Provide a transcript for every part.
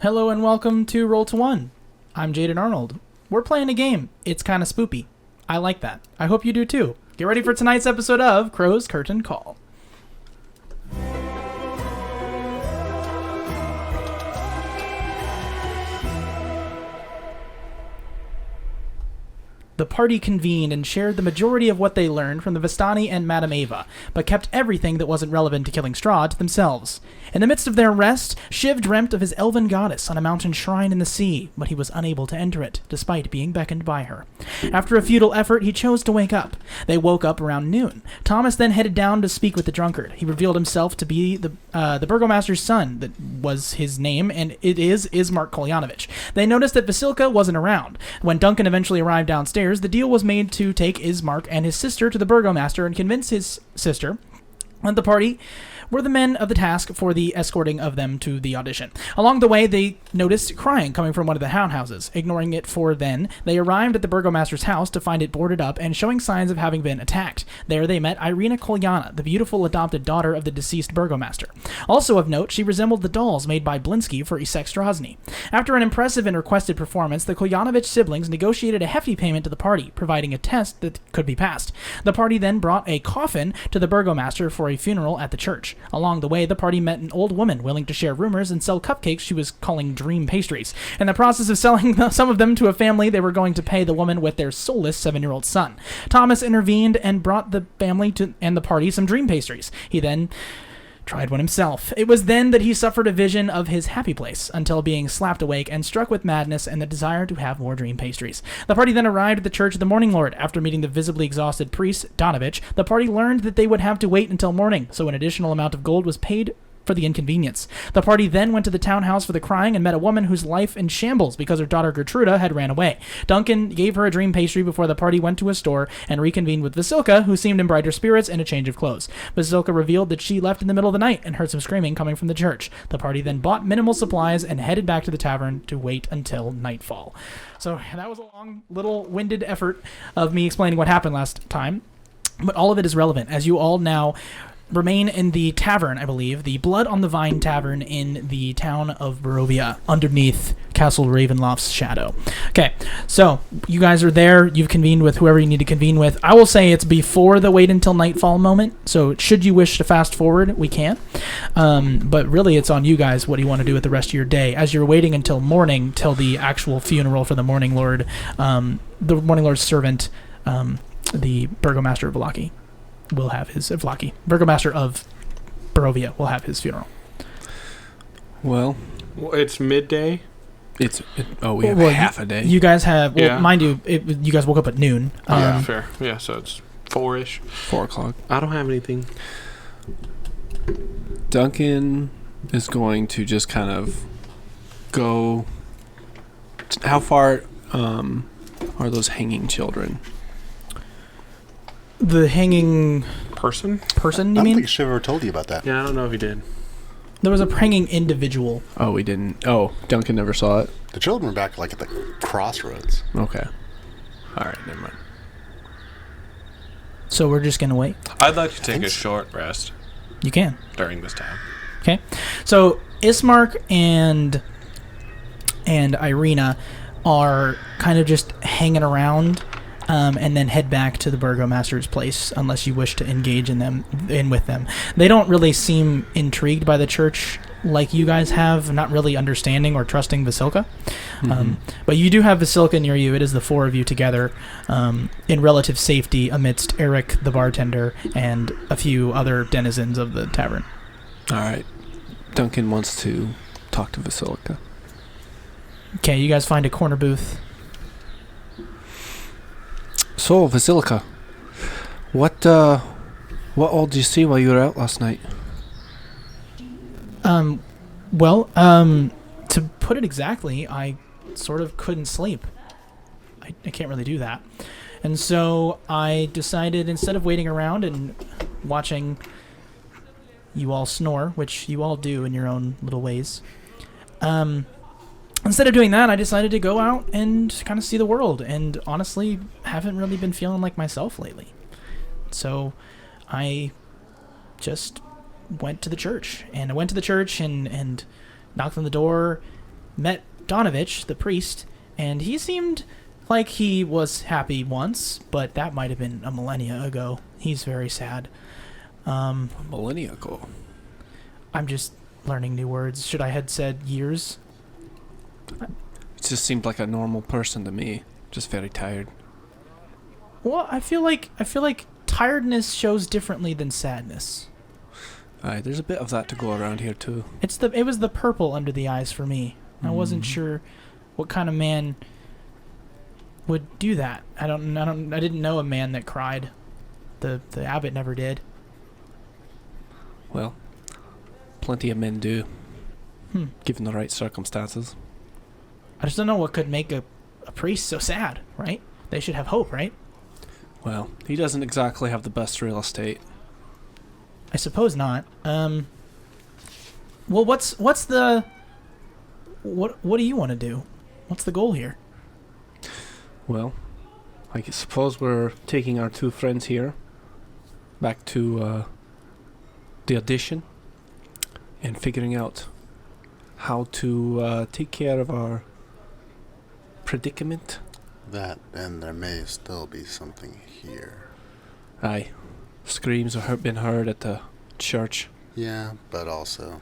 Hello and welcome to Roll to One. I'm Jaden Arnold. We're playing a game. It's kind of spoopy. I like that. I hope you do too. Get ready for tonight's episode of Crow's Curtain Call. The party convened and shared the majority of what they learned from the Vistani and Madame Ava, but kept everything that wasn't relevant to killing Strahd to themselves. In the midst of their rest, Shiv dreamt of his elven goddess on a mountain shrine in the sea, but he was unable to enter it, despite being beckoned by her. After a futile effort, he chose to wake up. They woke up around noon. Thomas then headed down to speak with the drunkard. He revealed himself to be the burgomaster's son, that was his name, and it is Ismark Kolyanovich. They noticed that Vasilka wasn't around. When Duncan eventually arrived downstairs, the deal was made to take Ismark and his sister to the burgomaster and convince his sister that the party were the men of the task for the escorting of them to the audition. Along the way, they noticed crying coming from one of the townhouses. Ignoring it for then, they arrived at the burgomaster's house to find it boarded up and showing signs of having been attacked. There they met Irina Kolyana, the beautiful adopted daughter of the deceased burgomaster. Also of note, she resembled the dolls made by Blinsky for Isek Strozny. After an impressive and requested performance, the Kolyanovich siblings negotiated a hefty payment to the party, providing a test that could be passed. The party then brought a coffin to the burgomaster for a funeral at the church. Along the way, the party met an old woman willing to share rumors and sell cupcakes she was calling dream pastries. In the process of selling some of them to a family, they were going to pay the woman with their soulless 7-year-old son. Thomas intervened and brought the family and the party some dream pastries. He then tried one himself. It was then that he suffered a vision of his happy place, until being slapped awake and struck with madness and the desire to have more dream pastries. The party then arrived at the church of the Morninglord. After meeting the visibly exhausted priest, Donovich, the party learned that they would have to wait until morning, so an additional amount of gold was paid for the inconvenience. The party then went to the townhouse for the crying and met a woman whose life in shambles because her daughter Gertruda had ran away. Duncan gave her a dream pastry before the party went to a store and reconvened with Vasilka, who seemed in brighter spirits and a change of clothes. Vasilka revealed that she left in the middle of the night and heard some screaming coming from the church. The party then bought minimal supplies and headed back to the tavern to wait until nightfall. So that was a long, little winded effort of me explaining what happened last time, but all of it is relevant, as you all now remain in the tavern, I believe, the Blood on the Vine Tavern in the town of Barovia, underneath Castle Ravenloft's shadow. Okay, so you guys are there. You've convened with whoever you need to convene with. I will say it's before the wait until nightfall moment, so should you wish to fast forward, we can. But really, it's on you guys what you want to do with the rest of your day. As you're waiting until morning, till the actual funeral for the Morninglord, the Morninglord's servant, the Burgomaster of Vallaki, will have his Burgomaster of Barovia will have his funeral. Well, it's midday. We have half a day. You guys have, mind you, you guys woke up at noon. Yeah, fair. Yeah, so it's 4-ish. 4 o'clock. I don't have anything. Duncan is going to just kind of go. How far are those hanging children? The hanging person, you mean? I don't think Shiv ever told you about that. Yeah, I don't know if he did. There was a hanging individual. Oh, we didn't. Oh, Duncan never saw it? The children were back at the crossroads. Okay. All right, never mind. So we're just going to wait? I'd like to take a short rest. You can. During this time. Okay. So Ismark and Irina are kind of just hanging around, and then head back to the burgomaster's place unless you wish to engage in with them. They don't really seem intrigued by the church like you guys have, not really understanding or trusting Vasilka. Mm-hmm. But you do have Vasilka near you. It is the 4 of you together in relative safety amidst Eric, the bartender, and a few other denizens of the tavern. All right. Duncan wants to talk to Vasilka. Okay, you guys find a corner booth. So, Vasilka, what all did you see while you were out last night? To put it exactly, I sort of couldn't sleep. I can't really do that. And so I decided, instead of waiting around and watching you all snore, which you all do in your own little ways, instead of doing that, I decided to go out and kind of see the world, and honestly haven't really been feeling like myself lately. So I just went to the church, and knocked on the door, met Donovich, the priest, and he seemed like he was happy once, but that might have been a millennia ago. He's very sad. Millennia ago. I'm just learning new words. Should I had said years? It just seemed like a normal person to me. Just very tired. Well, I feel like tiredness shows differently than sadness. Aye, there's a bit of that to go around here too. It was the purple under the eyes for me. I wasn't sure what kind of man would do that. I didn't know a man that cried. The abbot never did. Well, plenty of men do, given the right circumstances. I just don't know what could make a priest so sad, right? They should have hope, right? Well, he doesn't exactly have the best real estate. I suppose not. Well, what do you want to do? What's the goal here? Well, I suppose we're taking our two friends here back to the audition and figuring out how to take care of our predicament. That, and there may still be something here. Aye. Screams have been heard at the church. Yeah, but also,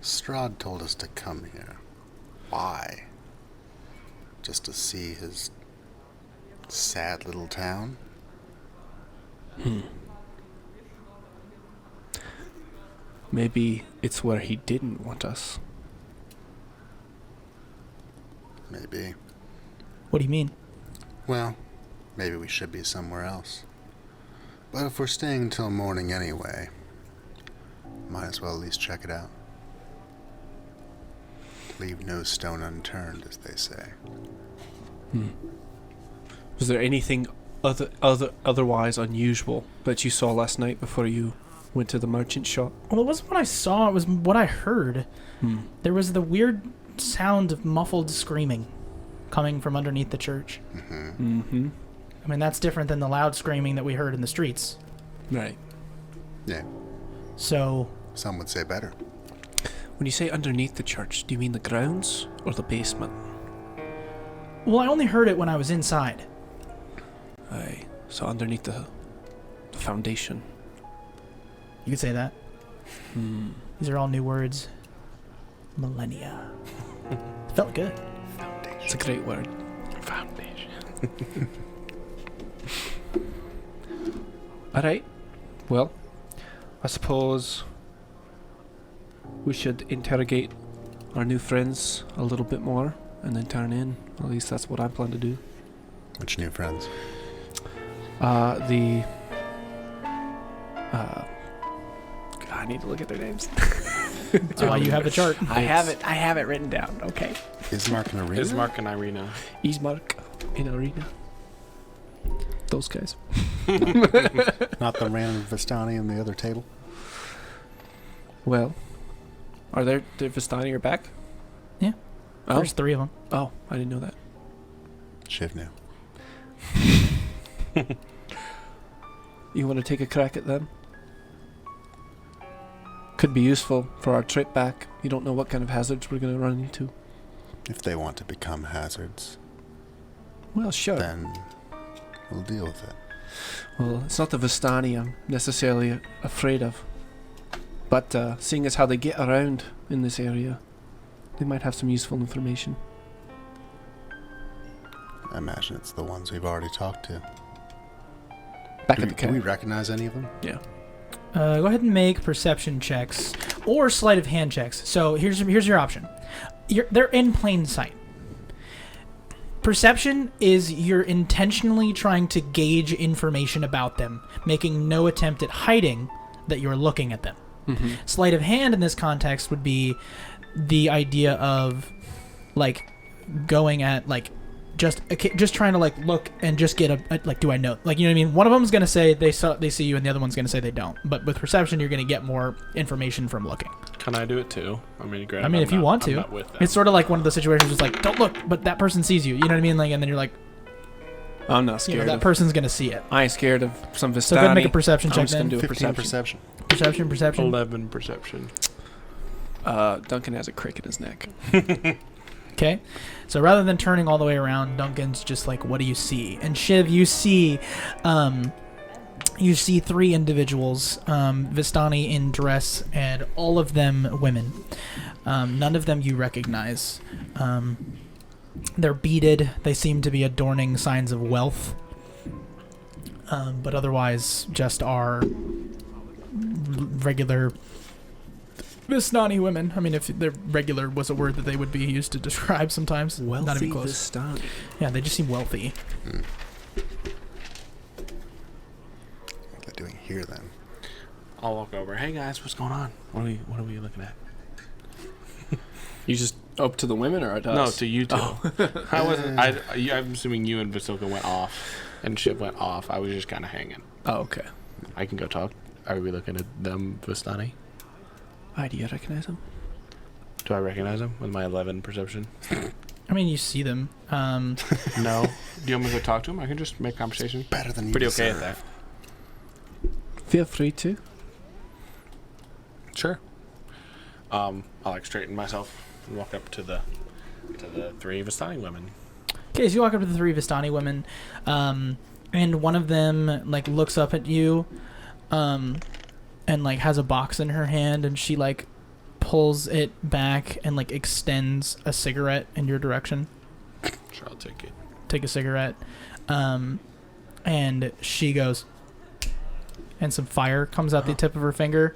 Strahd told us to come here. Why? Just to see his sad little town? Maybe it's where he didn't want us. Maybe. What do you mean? Well, maybe we should be somewhere else. But if we're staying until morning anyway, might as well at least check it out. Leave no stone unturned, as they say. Was there anything otherwise unusual that you saw last night before you went to the merchant shop? Well, it wasn't what I saw. It was what I heard. There was the weird sound of muffled screaming coming from underneath the church. Mm-hmm. I mean, that's different than the loud screaming that we heard in the streets. Right. Yeah, So, some would say better. When you say underneath the church, do you mean the grounds or the basement? well, I only heard it when I was inside. Aye. So underneath the foundation. You could say that. These are all new words. Millennia. Felt good. It's a great word. Foundation. Alright. Well, I suppose we should interrogate our new friends a little bit more and then turn in. At least that's what I plan to do. Which new friends? God, I need to look at their names. That's why you have the chart. I have it written down. Okay. Ismark and Arena? Ismark and Irina. Ismark in Arena. Those guys. Not the random Vistani on the other table? Well, are the Vistani are back? Yeah. Oh. There's 3 of them. Oh, I didn't know that. Shiv knew. You want to take a crack at them? Could be useful for our trip back. You don't know what kind of hazards we're going to run into. If they want to become hazards, Well, sure. then we'll deal with it. Well, it's not the Vistani I'm necessarily afraid of. But seeing as how they get around in this area, they might have some useful information. I imagine it's the ones we've already talked to. Back Do at we, the do we camp. recognize any of them? Yeah. Go ahead and make perception checks or sleight of hand checks. So here's your option. They're in plain sight. Perception is you're intentionally trying to gauge information about them, making no attempt at hiding that you're looking at them. Mm-hmm. Sleight of hand in this context would be the idea of like going at like just trying to like look and just get a like, do I know, like, you know what I mean? One of them's gonna say they see you and the other one's gonna say they don't, but with perception you're gonna get more information from looking. Can I do it too? Granted, I mean, if you want I'm to. not with them. It's sort of like one of those situations it's like, don't look, but that person sees you, you know what I mean? Like, and then you're like, I'm not you scared know, that of... person's gonna see it. I ain't scared of some Vistani. So go ahead and make a perception I'm check just gonna then. do a 15 perception. perception. Perception. 11 perception. Duncan has a crick in his neck. Okay, so rather than turning all the way around, Duncan's just like, "What do you see?" And Shiv, you see 3 individuals, Vistani in dress, and all of them women. None of them you recognize. They're beaded. They seem to be adorning signs of wealth, but otherwise just are regular Vistani women. I mean, if they're regular was a word that they would be used to describe sometimes. Wealthy Not even close. Vistani. Yeah, they just seem wealthy. What are they doing here then? I'll walk over. Hey guys, what's going on? What are we looking at? You just up to the women or at us? No, to you two. Oh. I wasn't. I'm assuming you and Vasilka went off, and Shiv went off. I was just kind of hanging. Oh, okay. I can go talk. Are we looking at them, Vistani? Do you recognize them? Do I recognize them with my 11 perception? I mean, you see them. No. Do you want me to go talk to them? I can just make conversation. Better than you Pretty okay at deserve. that. Feel free to. Sure. I'll like straighten myself and walk up to the 3 Vistani women. Okay, so you walk up to the 3 Vistani women, and one of them like looks up at you, and like has a box in her hand, and she like pulls it back and like extends a cigarette in your direction. Sure, I'll take it. Take a cigarette, and she goes, and some fire comes out the tip of her finger.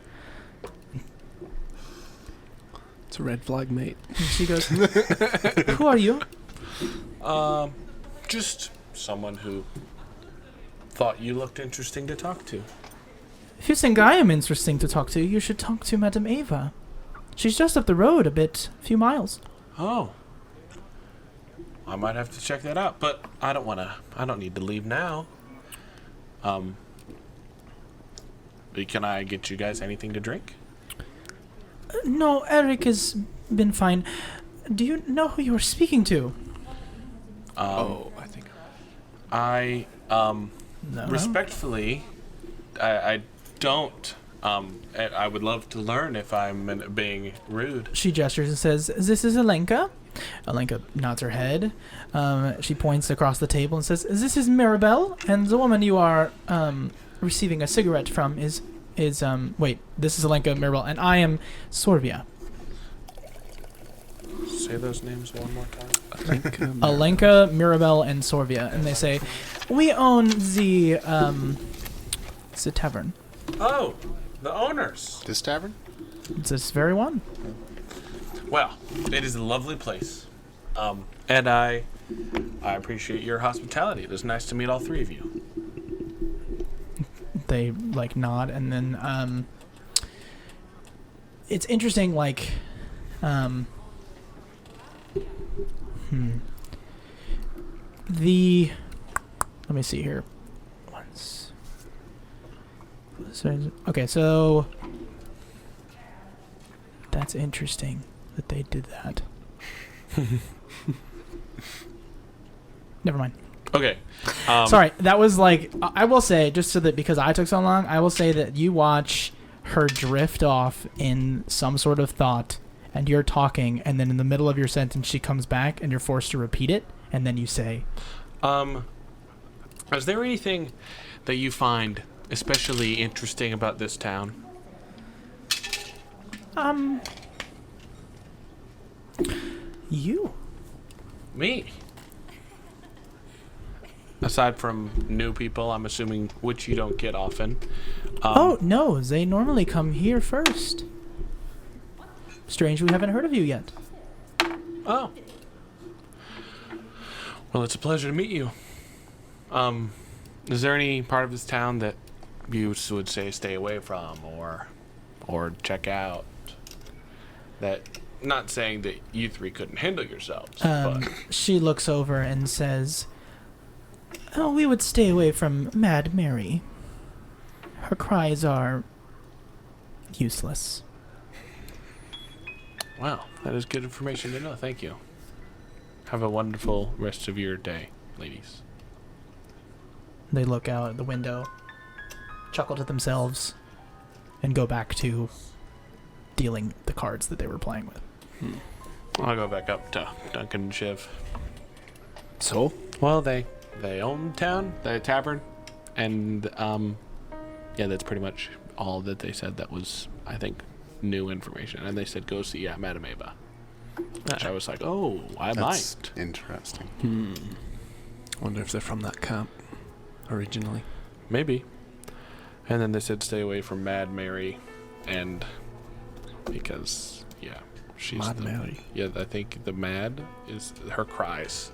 It's a red flag, mate. And she goes, "Who are you?" Just someone who thought you looked interesting to talk to. If you think I am interesting to talk to, you should talk to Madame Ava. She's just up the road a few miles. Oh. I might have to check that out, but I don't need to leave now. Can I get you guys anything to drink? No, Eric has been fine. Do you know who you are speaking to? I think. No. Respectfully, I don't. I would love to learn if I'm being rude. She gestures and says, "This is Alenka." Alenka nods her head. She points across the table and says, "This is Mirabelle, and the woman you are receiving a cigarette from is wait, this is Alenka, Mirabelle, and I am Sorvia." Say those names one more time. Alenka, Mirabelle, and Sorvia, and they say, "We own the tavern." Oh, the owners. This tavern? It's this very one. Well, it is a lovely place, and I appreciate your hospitality. It is nice to meet all 3 of you. They like nod, and then it's interesting. Like, let me see here. Okay, so that's interesting that they did that. Never mind. Okay. Sorry, that was like, I will say, just so that because I took so long, I will say that you watch her drift off in some sort of thought, and you're talking, and then in the middle of your sentence she comes back, and you're forced to repeat it, and then you say, is there anything that you find especially interesting about this town? You. Me. Aside from new people, I'm assuming, which you don't get often. Oh, no, they normally come here first. Strange we haven't heard of you yet. Oh. Well, it's a pleasure to meet you. Is there any part of this town that you would say stay away from or check out? That, not saying that you 3 couldn't handle yourselves, but She looks over and says, "Oh, we would stay away from Mad Mary. Her cries are useless." wow, that is good information to know. Thank you. Have a wonderful rest of your day, ladies. They look out at the window, chuckle to themselves, and go back to dealing the cards that they were playing with. I'll go back up to Duncan and Shiv. So? Well, they own the town, the tavern, and yeah, that's pretty much all that they said. That was, I think, new information. And they said go see Madame Ava, which I was like, oh, I That's might. interesting. Wonder if they're from that camp originally. Maybe. And then they said stay away from Mad Mary, and because she's Mad Mary. Yeah, I think the mad is her cries.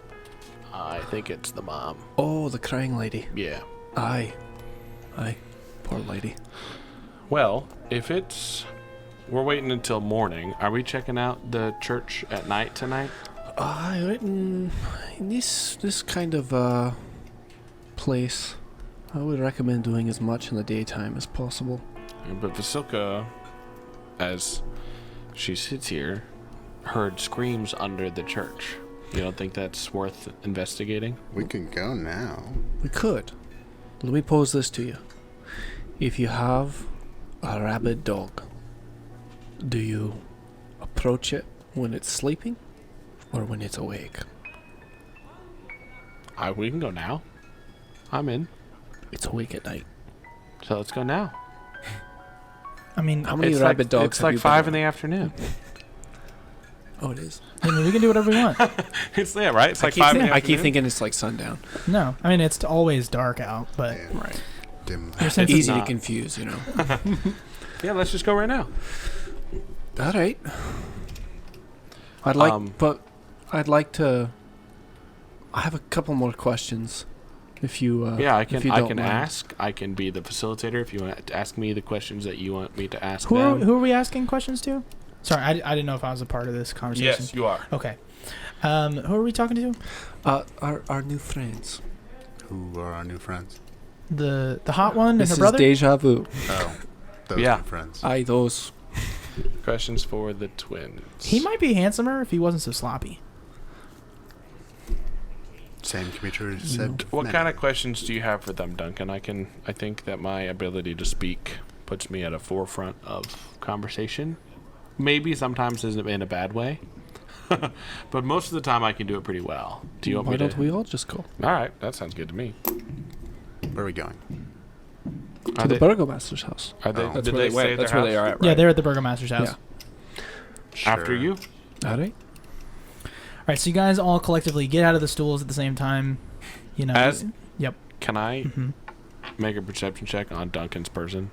I think it's the mom. Oh, the crying lady. Yeah. Aye. Poor lady. Well, if we're waiting until morning. Are we checking out the church at night tonight? In this kind of place, I would recommend doing as much in the daytime as possible. But Vasilka, as she sits here, heard screams under the church. You don't think that's worth investigating? We can go now. We could. Let me pose this to you. If you have a rabid dog, do you approach it when it's sleeping or when it's awake? We can go now. I'm in. It's awake at night. So let's go now. I mean, How many It's rabid like, dogs it's have like you 5 in been the afternoon. Oh, it is. I mean, we can do whatever we want. It's there, right? It's like 5 in the I afternoon. keep thinking it's like sundown. No, I mean it's always dark out, but Yeah. Right. Dim. your sense of Easy to not. confuse, you know. Yeah, let's just go right now. All right. I'd like to. I have a couple more questions. If you I if you can don't mind. ask. I can be the facilitator if you want to ask me the questions that you want me to ask who them. are we asking questions to? Sorry, I didn't know if I was a part of this conversation. Yes, you are. Okay. Who are we talking to? Our new friends. Who are our new friends? The hot one This and is her brother. deja vu. Oh, those Yeah. new friends. Aye, those. Questions for the twins. He might be handsomer if he wasn't so sloppy. Same can be true. Said What kind of questions do you have for them, Duncan? I think that my ability to speak puts me at a forefront of conversation. Maybe sometimes isn't in a bad way, but most of the time I can do it pretty well. Do you want Why me to? don't we all just go All right, that sounds good to me. Where are we going? to the Burgomaster's house? Are they? Oh. Did they say That's their where they house? are at, right? Yeah, they're at the Burgomaster's house. Yeah. After Sure. you. All right. All right, so you guys all collectively get out of the stools at the same time. You know. As- Yep. Can I Mhm. make a perception check on Duncan's person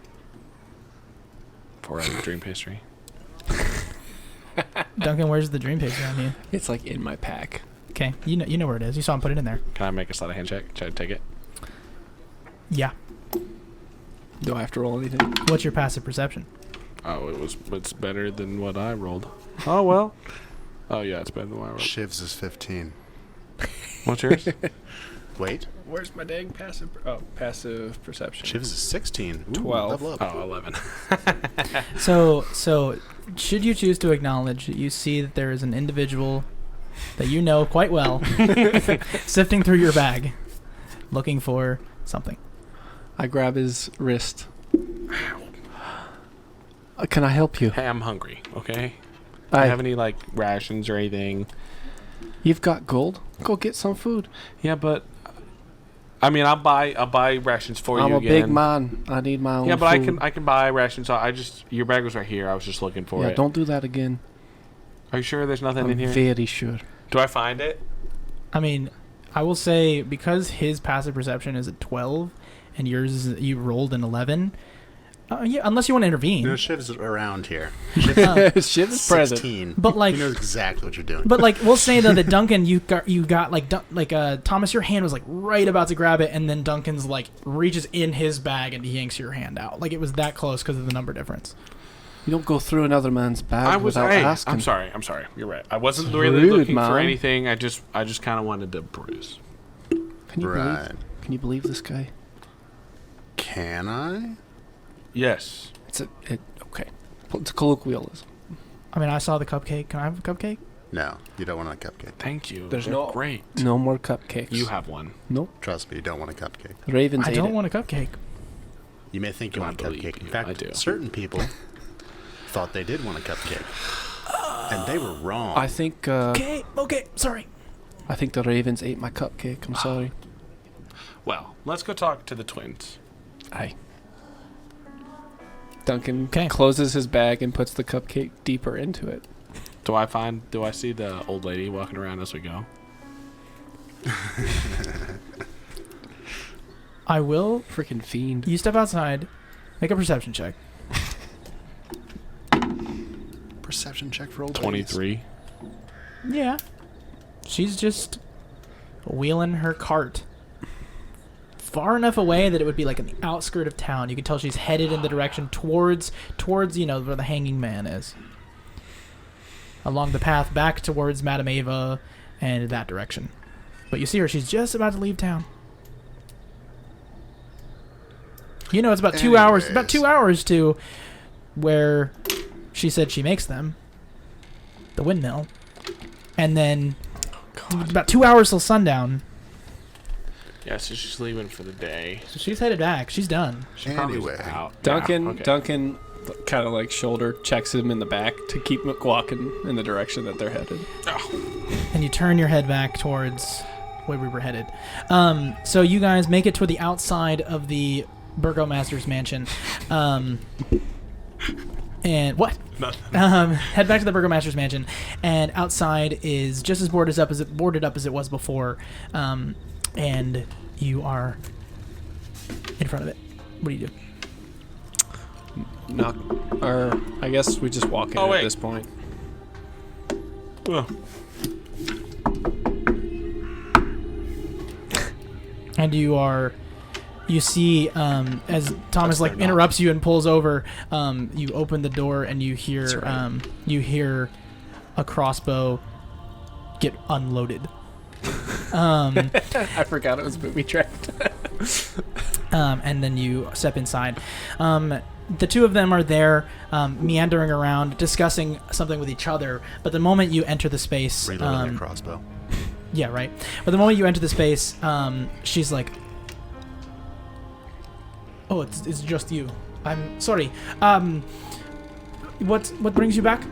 for a dream pastry? Duncan, where's the dream picture on you? It's like in my pack. Okay, you know where it is. You saw him put it in there. Can I make a sleight of hand check? Should I take it? Yeah. Do I have to roll anything? What's your passive perception? Oh, it's better than what I rolled. Oh well. Oh yeah, it's better than what I rolled. Shiv's is 15. What's yours? Wait, Where's my dang passive perception? Shiv's is 16. Ooh, 12. Level up. Oh, 11. So should you choose to acknowledge, you see that there is an individual that you know quite well sifting through your bag, looking for something. I grab his wrist. Can I help you? Hey, I'm hungry. Okay. Do you have any like rations or anything? You've got gold. Go get some food. Yeah, but I mean, I'll buy rations for I'm you a again. big man. I need my own Yeah, but food. I can buy rations. Your bag was right here. I was just looking for Yeah, it. don't do that again. Are you sure there's nothing I'm in here? very sure. Do I find it? I mean, I will say because his passive perception is a 12 and yours is you rolled an 11. Yeah, unless you want to intervene. No, Shiv's around here. Shiv's present. 16. But like He knows exactly what you're doing. But like we'll say though that Duncan, you got like Thomas, your hand was like right about to grab it, and then Duncan's like reaches in his bag and yanks your hand out. Like it was that close because of the number difference. You don't go through another man's bag without asking. I'm sorry. You're right. I wasn't It's really rude, looking for man. anything. I just kind of wanted to bruise. Can you Right. Can you believe this guy? Can I? Yes. Okay. It's a colloquialism. I mean, I saw the cupcake. Can I have a cupcake? No, you don't want a cupcake. Thank you. There's They're no- great. No more cupcakes. You have one. Nope. Trust me, you don't want a cupcake. Ravens I ate don't it. want a cupcake. You may think you I want a believe cupcake. In you. fact, I do. certain people thought they did want a cupcake. And they were wrong. I think. Okay, sorry. I think the ravens ate my cupcake. I'm sorry. Well, let's go talk to the twins. Aye. Duncan Okay. closes his bag and puts the cupcake deeper into it. Do I see the old lady walking around as we go? I will. Freaking fiend. You step outside, make a perception check. Perception check for old 23. Yeah. She's just wheeling her cart far enough away that it would be like in the outskirt of town. You can tell she's headed in the direction towards where the hanging man is. Along the path back towards Madame Ava and that direction. But you see her, she's just about to leave town. You know, it's about 2 hours. Anyways. About 2 hours to where she said she makes them. The windmill. And then about 2 hours till sundown. Yeah, so she's leaving for the day. So she's headed back. She's done. She probably Anyway. out. Duncan, Yeah, okay. Duncan, kind of like shoulder checks him in the back to keep him walking in the direction that they're headed. And you turn your head back towards where we were headed. So you guys make it toward the outside of the Burgomaster's mansion. And what? Nothing. Head back to the Burgomaster's mansion, and outside is just as boarded up as it was before. And you are in front of it. What do you do? Knock, or I guess we just walk in Oh, at wait. this point. Ugh. And you see, as Thomas That's their interrupts you and pulls over, you open the door and you hear, That's right. you hear a crossbow get unloaded. I forgot it was booby trapped. And then you step inside. The two of them are there, meandering around, discussing something with each other. But the moment you enter the space, Reloading a crossbow. yeah, right. But the moment you enter the space, she's like, "Oh, it's just you. I'm sorry. What brings you back?"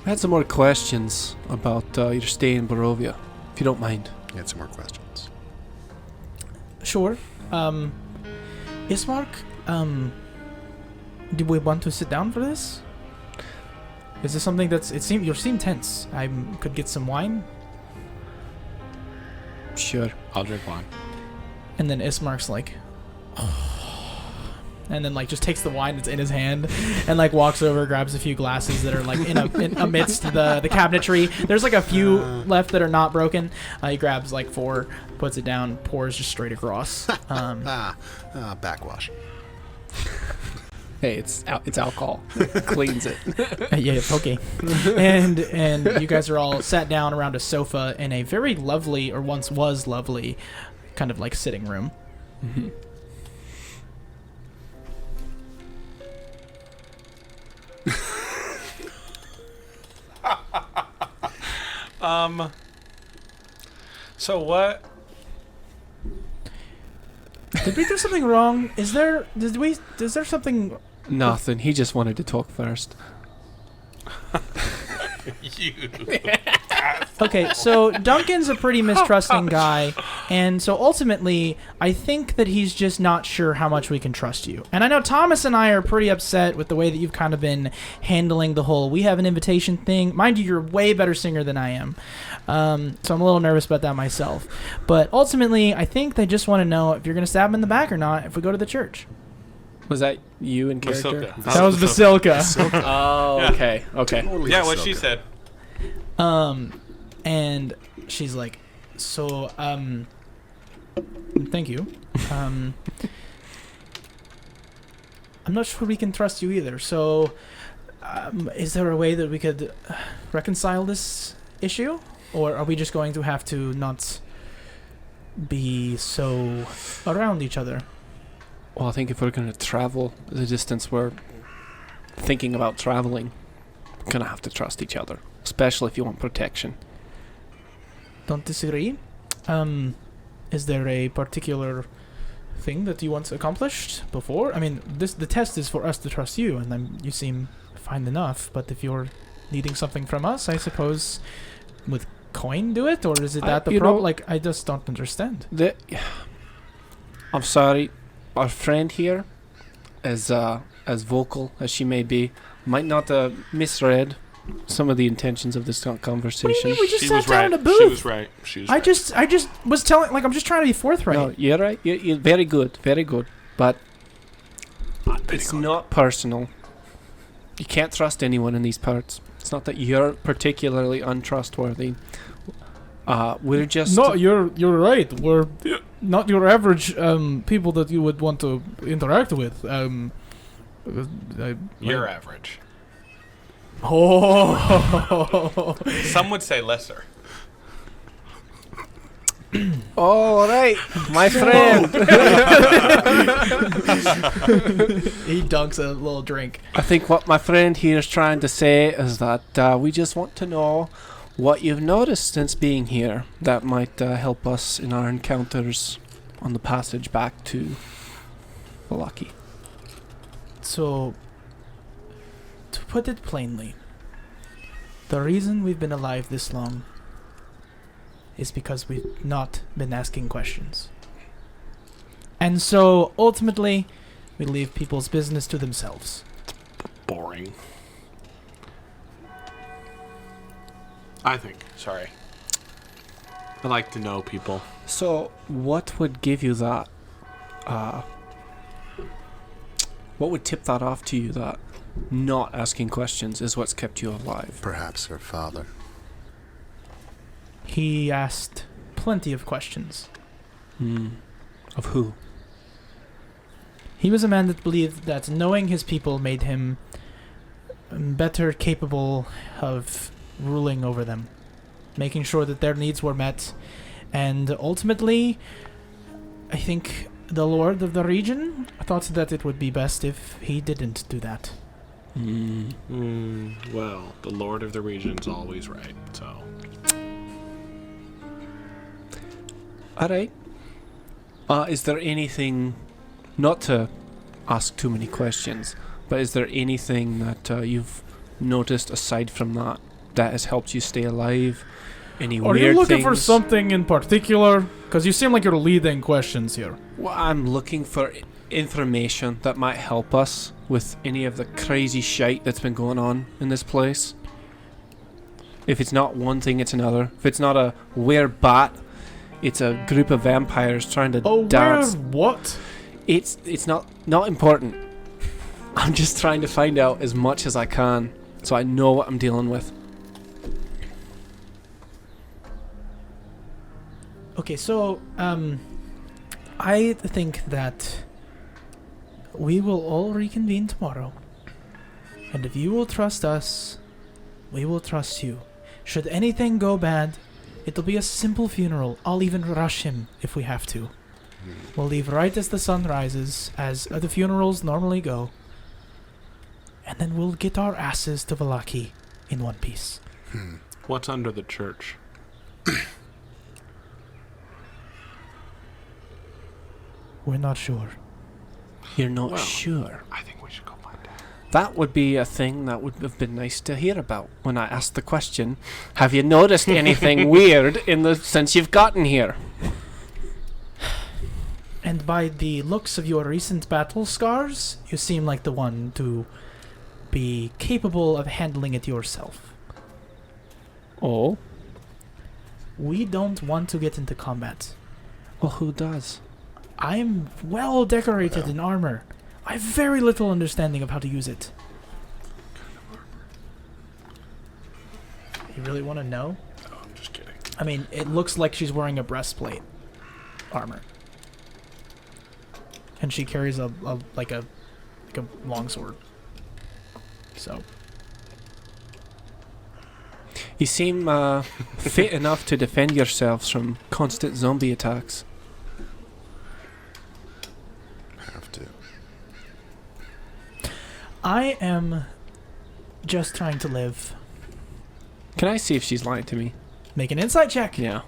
I had some more questions about your stay in Barovia, if you don't mind. You had some more questions. Sure. Ismark, do we want to sit down for this? Is this something that's... You seem tense. I could get some wine. Sure. I'll drink wine. And then Ismark's like... and then, like, just takes the wine that's in his hand and, like, walks over, grabs a few glasses that are, like, amidst the cabinetry. There's, like, a few left that are not broken. He grabs, like, 4, puts it down, pours just straight across. Backwash. Hey, it's alcohol. Cleans it. Yeah, okay. And you guys are all sat down around a sofa in a very lovely, or once was lovely, kind of like sitting room. Mm-hmm. So what? Did we do something wrong? Is there something... Nothing. He just wanted to talk first. You. Okay, so Duncan's a pretty mistrusting guy, and so ultimately, I think that he's just not sure how much we can trust you. And I know Thomas and I are pretty upset with the way that you've kind of been handling the whole "we have an invitation" thing. Mind you, you're a way better singer than I am, so I'm a little nervous about that myself. But ultimately, I think they just want to know if you're going to stab him in the back or not if we go to the church. Was that you in character? Basilica. That was Basilica. Oh, Yeah. okay. Okay. Totally Yeah, what she Ahsoka. said. And she's like, so, thank you. I'm not sure we can trust you either. So, is there a way that we could reconcile this issue? Or are we just going to have to not be so around each other? Well, I think if we're going to travel the distance we're thinking about traveling, we're going to have to trust each other, especially if you want protection. Don't disagree. Is there a particular thing that you want accomplished before? I mean, the test is for us to trust you, and then you seem fine enough. But if you're needing something from us, I suppose, with coin do it, or is it that the you problem? know- Like, I just don't understand. I'm sorry. Our friend here, as vocal as she may be, might not have misread some of the intentions of this conversation. What do you mean? We just She sat was down right. in a booth. She was right. She was I right. just was telling, like, I'm just trying to be forthright. No, you're right. You're very good. Very good. But it's not personal. You can't trust anyone in these parts. It's not that you're particularly untrustworthy. We're just... No, you're right. We're not your average people that you would want to interact with. You're average. Oh. Some would say lesser. All right, my friend. He dunks a little drink. I think what my friend here is trying to say is that we just want to know what you've noticed since being here that might help us in our encounters on the passage back to Valaki. So, to put it plainly, the reason we've been alive this long is because we've not been asking questions. And so, ultimately, we leave people's business to themselves. Boring. I think. Sorry. I like to know people. So, what would give you that? What would tip that off to you that not asking questions is what's kept you alive? Perhaps her father. He asked plenty of questions. Of who? He was a man that believed that knowing his people made him better capable of ruling over them, making sure that their needs were met, and ultimately, I think the lord of the region thought that it would be best if he didn't do that. Well, the lord of the region's always right, so... Alright. Is there anything, not to ask too many questions, but is there anything that you've noticed aside from that has helped you stay alive? Any Are weird you looking for things? something in particular? Because you seem like you're leading questions here. Well, I'm looking for information that might help us with any of the crazy shite that's been going on in this place. If it's not one thing, it's another. If it's not a were-bat, it's a group of vampires trying to dance. What? It's not important. I'm just trying to find out as much as I can so I know what I'm dealing with. Okay, so, I think that we will all reconvene tomorrow. And if you will trust us, we will trust you. Should anything go bad, it'll be a simple funeral. I'll even rush him if we have to. We'll leave right as the sun rises, as the funerals normally go. And then we'll get our asses to Valaki in one piece. What's under the church? We're not sure. You're not Well, sure. I think we should go find out. That would be a thing that would have been nice to hear about when I asked the question, have you noticed anything weird since you've gotten here? And by the looks of your recent battle scars, you seem like the one to be capable of handling it yourself. Oh? We don't want to get into combat. Well, who does? I'm well decorated in armor. I have very little understanding of how to use it. You really want to know? Oh, I'm just kidding. I mean, it looks like she's wearing a breastplate armor. And she carries a longsword. So, You seem fit enough to defend yourselves from constant zombie attacks. Have to. I am just trying to live. Can I see if she's lying to me? Make an insight check. Yeah.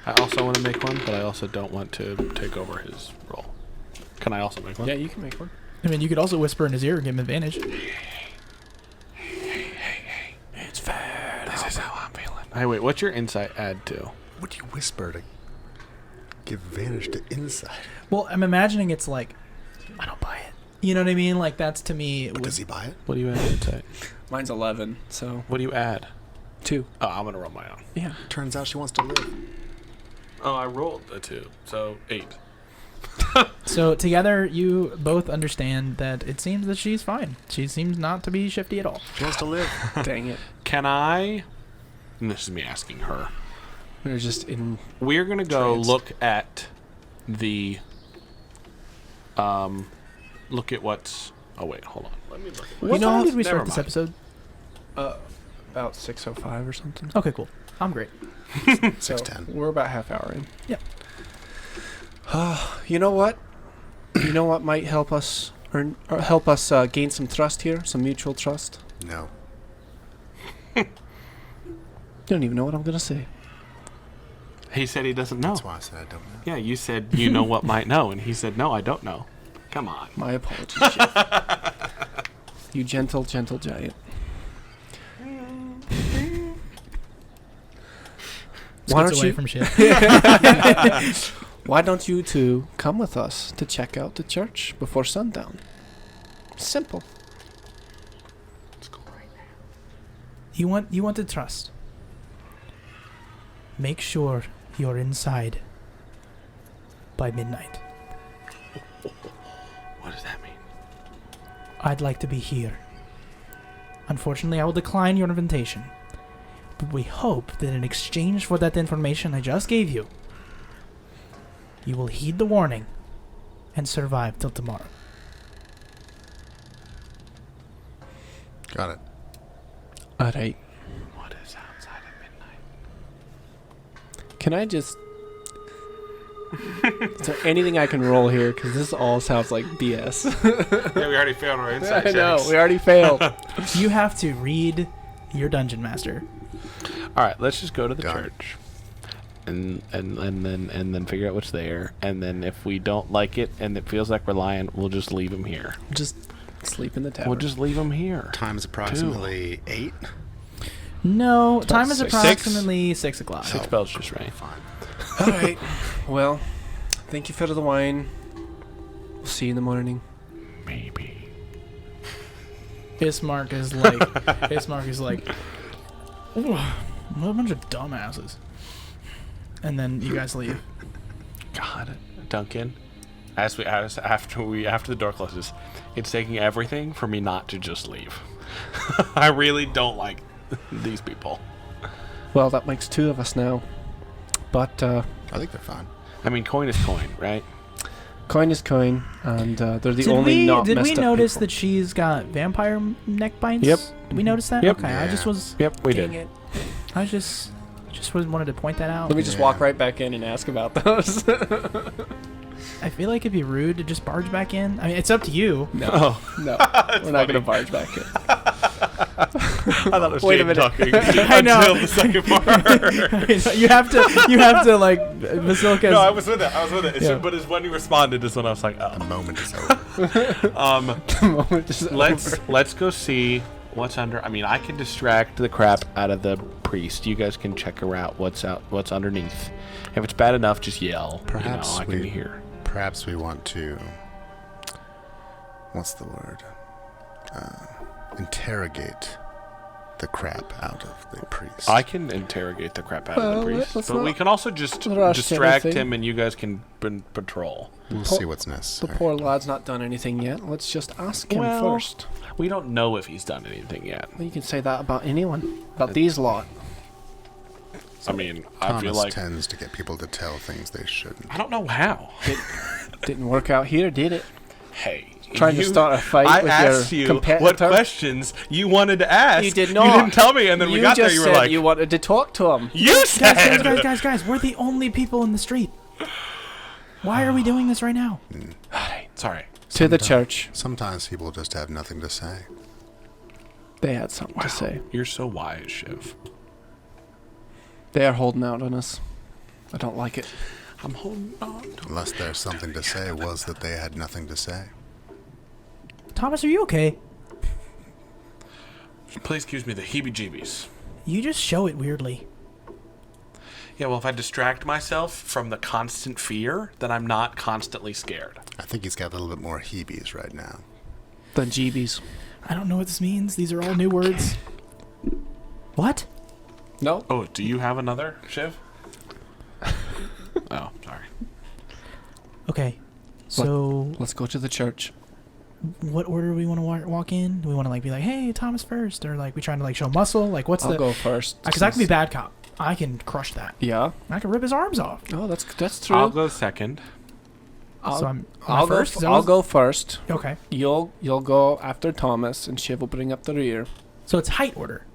I also want to make one, but I also don't want to take over his role. Can I also make one? Yeah, you can make one. I mean, you could also whisper in his ear and give him advantage. Hey, Hey, wait. What's your insight add to? What do you whisper to give advantage to insight? Well, I'm imagining it's like, I don't buy it. You know what I mean? Like, that's to me. But does he buy it? What do you add to insight? Mine's 11, so What do you add? 2. Oh, I'm gonna roll my own. Yeah. Turns out she wants to live. Oh, I rolled a 2, so 8. So together, you both understand that it seems that she's fine. She seems not to be shifty at all. She wants to live. Dang it. Can I? And this is me asking her. We're just in... We're gonna go Trance. look at the. Look at what's. Oh wait, hold on. Let me look. What know, time did we never start this mind. episode? about 6:05 or something. Okay, cool. I'm great. So 6:10. we're about half hour in. Yep. You know what? You know what might help us gain some trust here, some mutual trust. No. You don't even know what I'm gonna say. He said he doesn't know. That's why I said I don't know. Yeah, you said you know what might know, and he said no, I don't know. Come on. My apologies, Chef. You gentle giant. Why Scoots don't away you? from shit. Why don't you two come with us to check out the church before sundown? Simple. Let's go right now. You want to trust. Make sure you're inside by midnight. What does that mean? I'd like to be here. Unfortunately, I will decline your invitation. But we hope that in exchange for that information I just gave you, you will heed the warning and survive till tomorrow. Got it. All right. What is outside at midnight? Can I just? Is there anything I can roll here? Because this all sounds like BS. Yeah, we already failed our insight I know. checks. We already failed. You have to read your dungeon master. All right, let's just go to the Done. church, and then figure out what's there, and then if we don't like it and it feels like we're lying, we'll just leave him here. Just sleep in the tavern. We'll just leave him here. Time's approximately 8. No, About time is 6. approximately 6 o'clock. 6 bells just right. Fine. All right. Well, thank you for the wine. We'll see you in the morning. Maybe. Ismark is like, "Ooh, what a bunch of dumbasses." And then you guys leave. God, Duncan. After the door closes, it's taking everything for me not to just leave. I really don't like these people. Well, that makes 2 of us now. But I think they're fine. I mean, coin is coin, right? coin is coin, and they're the only not Did messed we up notice people. that she's got vampire neck binds? Yep. Did we notice that? Yep. Okay, I just Yeah. was. Yep, we Dang did. it. I just wanted to point that out. Let me just walk right back in and ask about those. I feel like it'd be rude to just barge back in. I mean, it's up to you. No, Oh, no, we're not gonna barge back in. I thought it was Wait a Jane minute. talking I know. until the second part. you have to like Vasilka's. No, I was with it. It's Yeah. just- but it's when you responded is when I was like, The oh. moment is over. The moment is over. Let's go see what's under. I mean, I can distract the crap out of the priest. You guys can check out what's underneath. If it's bad enough, just yell. Perhaps I can we- hear. Perhaps we want to. What's the word? Interrogate the crap out of the priest. I can interrogate the crap out of Well, the priest, let's but we not can also just rush distract anything. him, and you guys can patrol. We'll Po- see what's The necessary. poor lad's not done anything yet. Let's just ask him Well, first. We don't know if he's done anything yet. Well, you can say that about anyone. About these lot. I mean, I Thomas feel like tends to get people to tell things they shouldn't. I don't know how. Didn't work out here, did it? Hey, Trying to start a fight I with asked your you competitor. what questions you wanted to ask. You did You not. didn't tell me, and then we got there. just You were said like, you wanted to talk to him. "You said." guys, we're the only people in the street. Why are we doing this right now? Sorry. To the Sometimes- church. Sometimes people just have nothing to say. They had something to say. You're so wise, Shiv. They are holding out on us. I don't like it. I'm holding on. Unless there's something to say was that they had nothing to say. Thomas, are you okay? Please excuse me the heebie-jeebies. You just show it weirdly. Yeah, well, if I distract myself from the constant fear, then I'm not constantly scared. I think he's got a little bit more heebies right now. The jeebies. I don't know what this means. These are all new words. What? No. Oh, do you have another, Shiv? Oh, sorry. Okay. So, Let's go to the church. what order do we want to walk in? Do we want to be like, hey, Thomas first? Or we trying to show muscle? What's I'll go first. Because I can be bad cop. I can crush that. Yeah. I can rip his arms off. Oh, that's true. I'll go second. So am I I'll go. first? I'll go first. Okay. You'll go after Thomas, and Shiv will bring up the rear. So it's height order.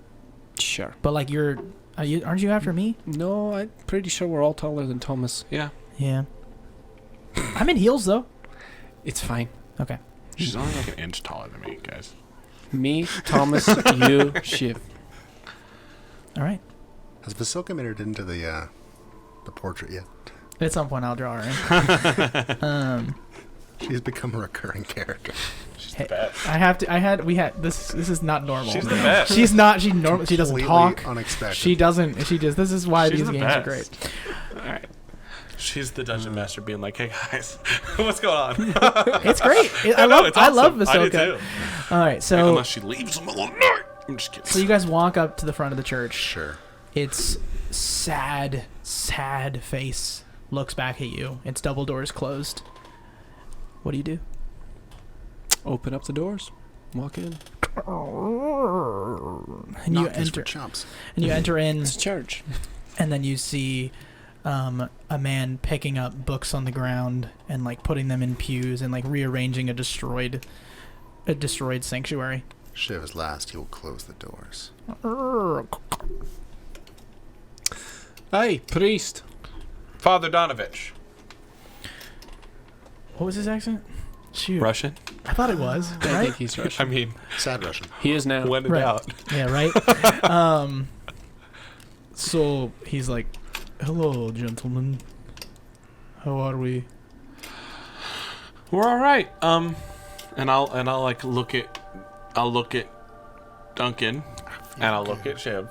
Sure. But aren't you after me? No, I'm pretty sure we're all taller than Thomas. Yeah. Yeah. I'm in heels though. It's fine. Okay. She's only like an inch taller than me, guys. Me, Thomas, you, Shiv. All right. Has Vasilka made it into the portrait yet? At some point, I'll draw her in. She's become a recurring character. She's Hey, the best. We had this. This is not normal. She's the best. She's not. She doesn't Completely talk. Unexpected. She doesn't. She just. This is why She's these the games are great. best. All right. She's the dungeon master being like, hey guys, what's going on? It's great. I know, love. it's I love awesome. I do Vasilka. too. All right. So Unless she leaves in the middle of the night. I'm just kidding. so you guys walk up to the front of the church. Sure. It's sad face looks back at you. Its double doors closed. What do you do? Open up the doors. Walk in. And you Not this for enter. chumps. And you enter in, It's church. and then you see a man picking up books on the ground and putting them in pews and rearranging a destroyed sanctuary. Shiv's last, he will close the doors. Hey, priest. Father Donovich. What was his accent? Shoot. Russian? I thought it was, I right? think he's Russian. I mean, Sad Russian. He is now. when in Right. doubt. Yeah, right? So he's like, hello, gentlemen. How are we? We're all right. And I'll look at Duncan, and I'll look at Shiv.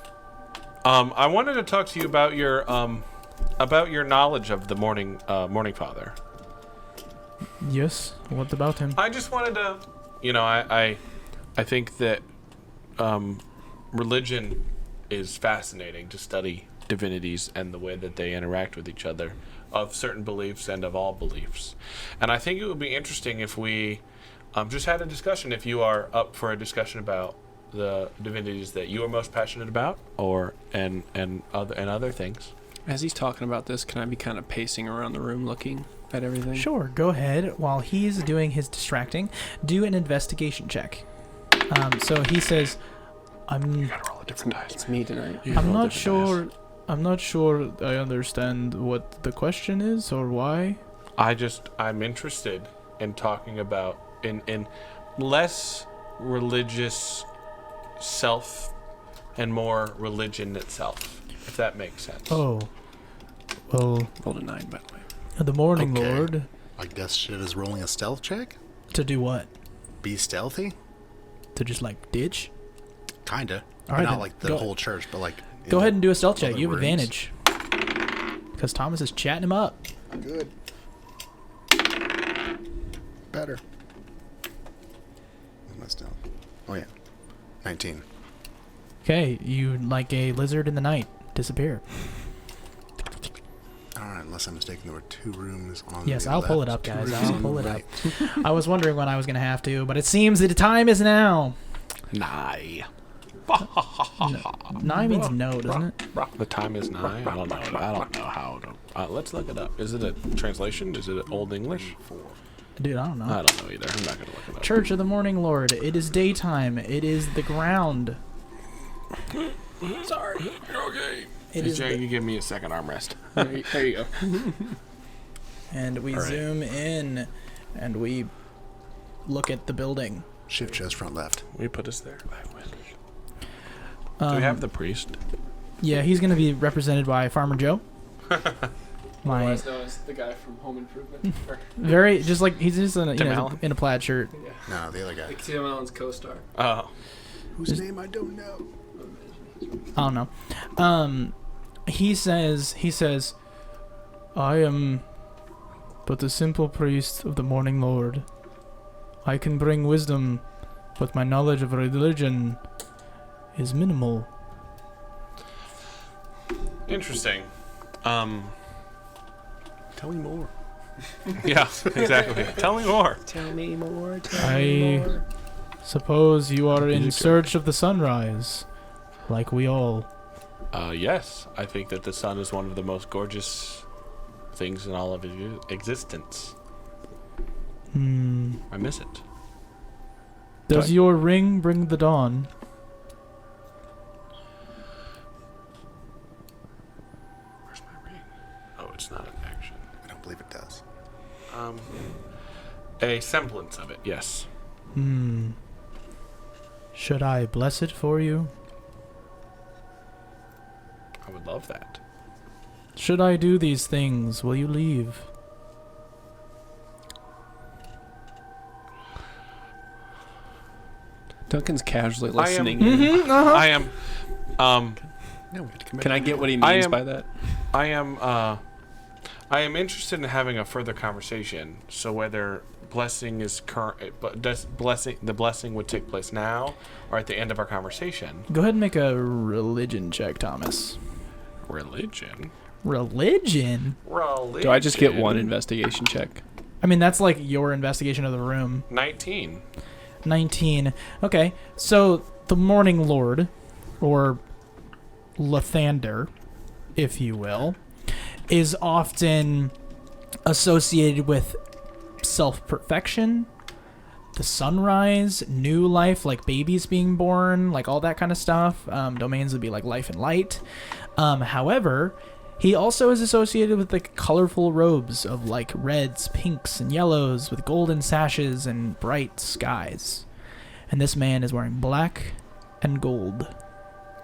I wanted to talk to you about your knowledge of the morning Father. Yes, what about him? I just wanted to, I think that religion is fascinating to study divinities and the way that they interact with each other, of certain beliefs and of all beliefs. And I think it would be interesting if we just had a discussion, if you are up for a discussion about the divinities that you are most passionate about, or and other things. As he's talking about this, can I be kind of pacing around the room looking at everything? Sure, go ahead. While he's doing his distracting, do an investigation check. So he says, You gotta roll a different dice. It's me tonight. I'm not sure I understand what the question is or why. I'm interested in talking about in less religious self and more religion itself, if that makes sense. Oh. Well, Rolled a 9, by the way. the Morning Okay. Lord. I guess Shiv is rolling a stealth check? To do what? Be stealthy? To just ditch? Kinda. All right, Not then. like the Go- whole church, but Go ahead and do a stealth check. other You have rooms. advantage. Because Thomas is chatting him up. Good. Better. What's my stealth? Oh yeah. 19. Okay, you like a lizard in the night. Disappear. Alright, unless I'm mistaken, there were 2 rooms on Yes, the I'll pull left, it up, 2 guys. rooms I'll on pull the it up. right. I was wondering when I was going to have to, but it seems that the time is now. Nigh. Nigh means no, doesn't it? The time is nigh. I don't know how to. Let's look it up. Is it a translation? Is it Old English? Dude, I don't know. I don't know either. I'm not gonna look it up. Church of the Morning Lord. It is daytime. It is the ground. Sorry. You're okay. It is Jay, the- you give me a second armrest. There you go. And we All right. zoom in, and we look at the building. Shift chest front left. Will you put us there? Do we have the priest? Yeah, he's going to be represented by Farmer Joe. My Otherwise known as the guy from Home Improvement. very just he's just in a, Tim Allen? in a plaid shirt. No, the other guy. Like Tim Allen's co-star. Oh. Whose name I don't know. I don't know. he says, I am but a simple priest of the Morninglord. I can bring wisdom, but my knowledge of religion is minimal. Interesting. Tell me more. Yeah, exactly. Tell me more. Tell me more. I suppose you are in search of the sunrise, like we all. Yes, I think that the sun is one of the most gorgeous things in all of existence. I miss it. Does your ring bring the dawn? Where's my ring? Oh, it's not an action. I don't believe it does. A semblance of it, yes. Should I bless it for you? I would love that. Should I do these things, will you leave? Duncan's casually listening. I am. No, we had to commit. Can I get what he means by that? I am interested in having a further conversation. So whether blessing is current, but does the blessing would take place now or at the end of our conversation? Go ahead and make a religion check, Thomas. Religion. Religion? Do I just get one investigation check? I mean, that's like your investigation of the room. 19. 19. Okay, so the Morninglord, or Lathander, if you will, is often associated with self-perfection, the sunrise, new life, like babies being born, like all that kind of stuff. Domains would be like life and light. However, he also is associated with like colorful robes of like reds, pinks, and yellows with golden sashes and bright skies. And this man is wearing black and gold.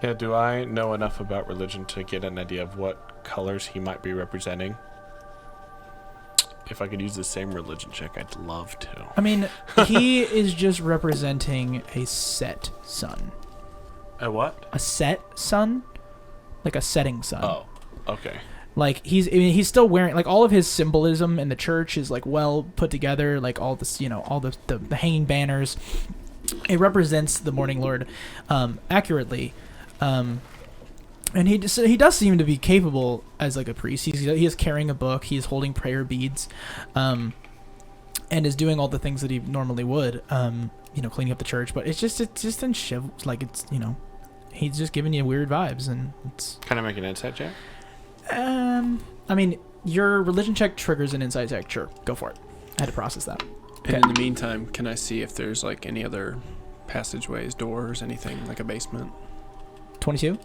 Yeah, do I know enough about religion to get an idea of what colors he might be representing? If I could use the same religion check, I'd love to. I mean, he is just representing a set sun. A what? A set sun? Like a setting sun. Oh, okay. Like he's still wearing, like, all of his symbolism in the church is like well put together, like all this, all the hanging banners. It represents the Morninglord accurately. And he does seem to be capable as like a priest. He is carrying a book. He's holding prayer beads, and is doing all the things that he normally would. Cleaning up the church. But it's just in shiv, like it's he's just giving you weird vibes, and it's. Can I make an insight check? I mean, your religion check triggers an insight check. Sure, go for it. I had to process that. And in the meantime, can I see if there's like any other passageways, doors, anything like a basement? 22.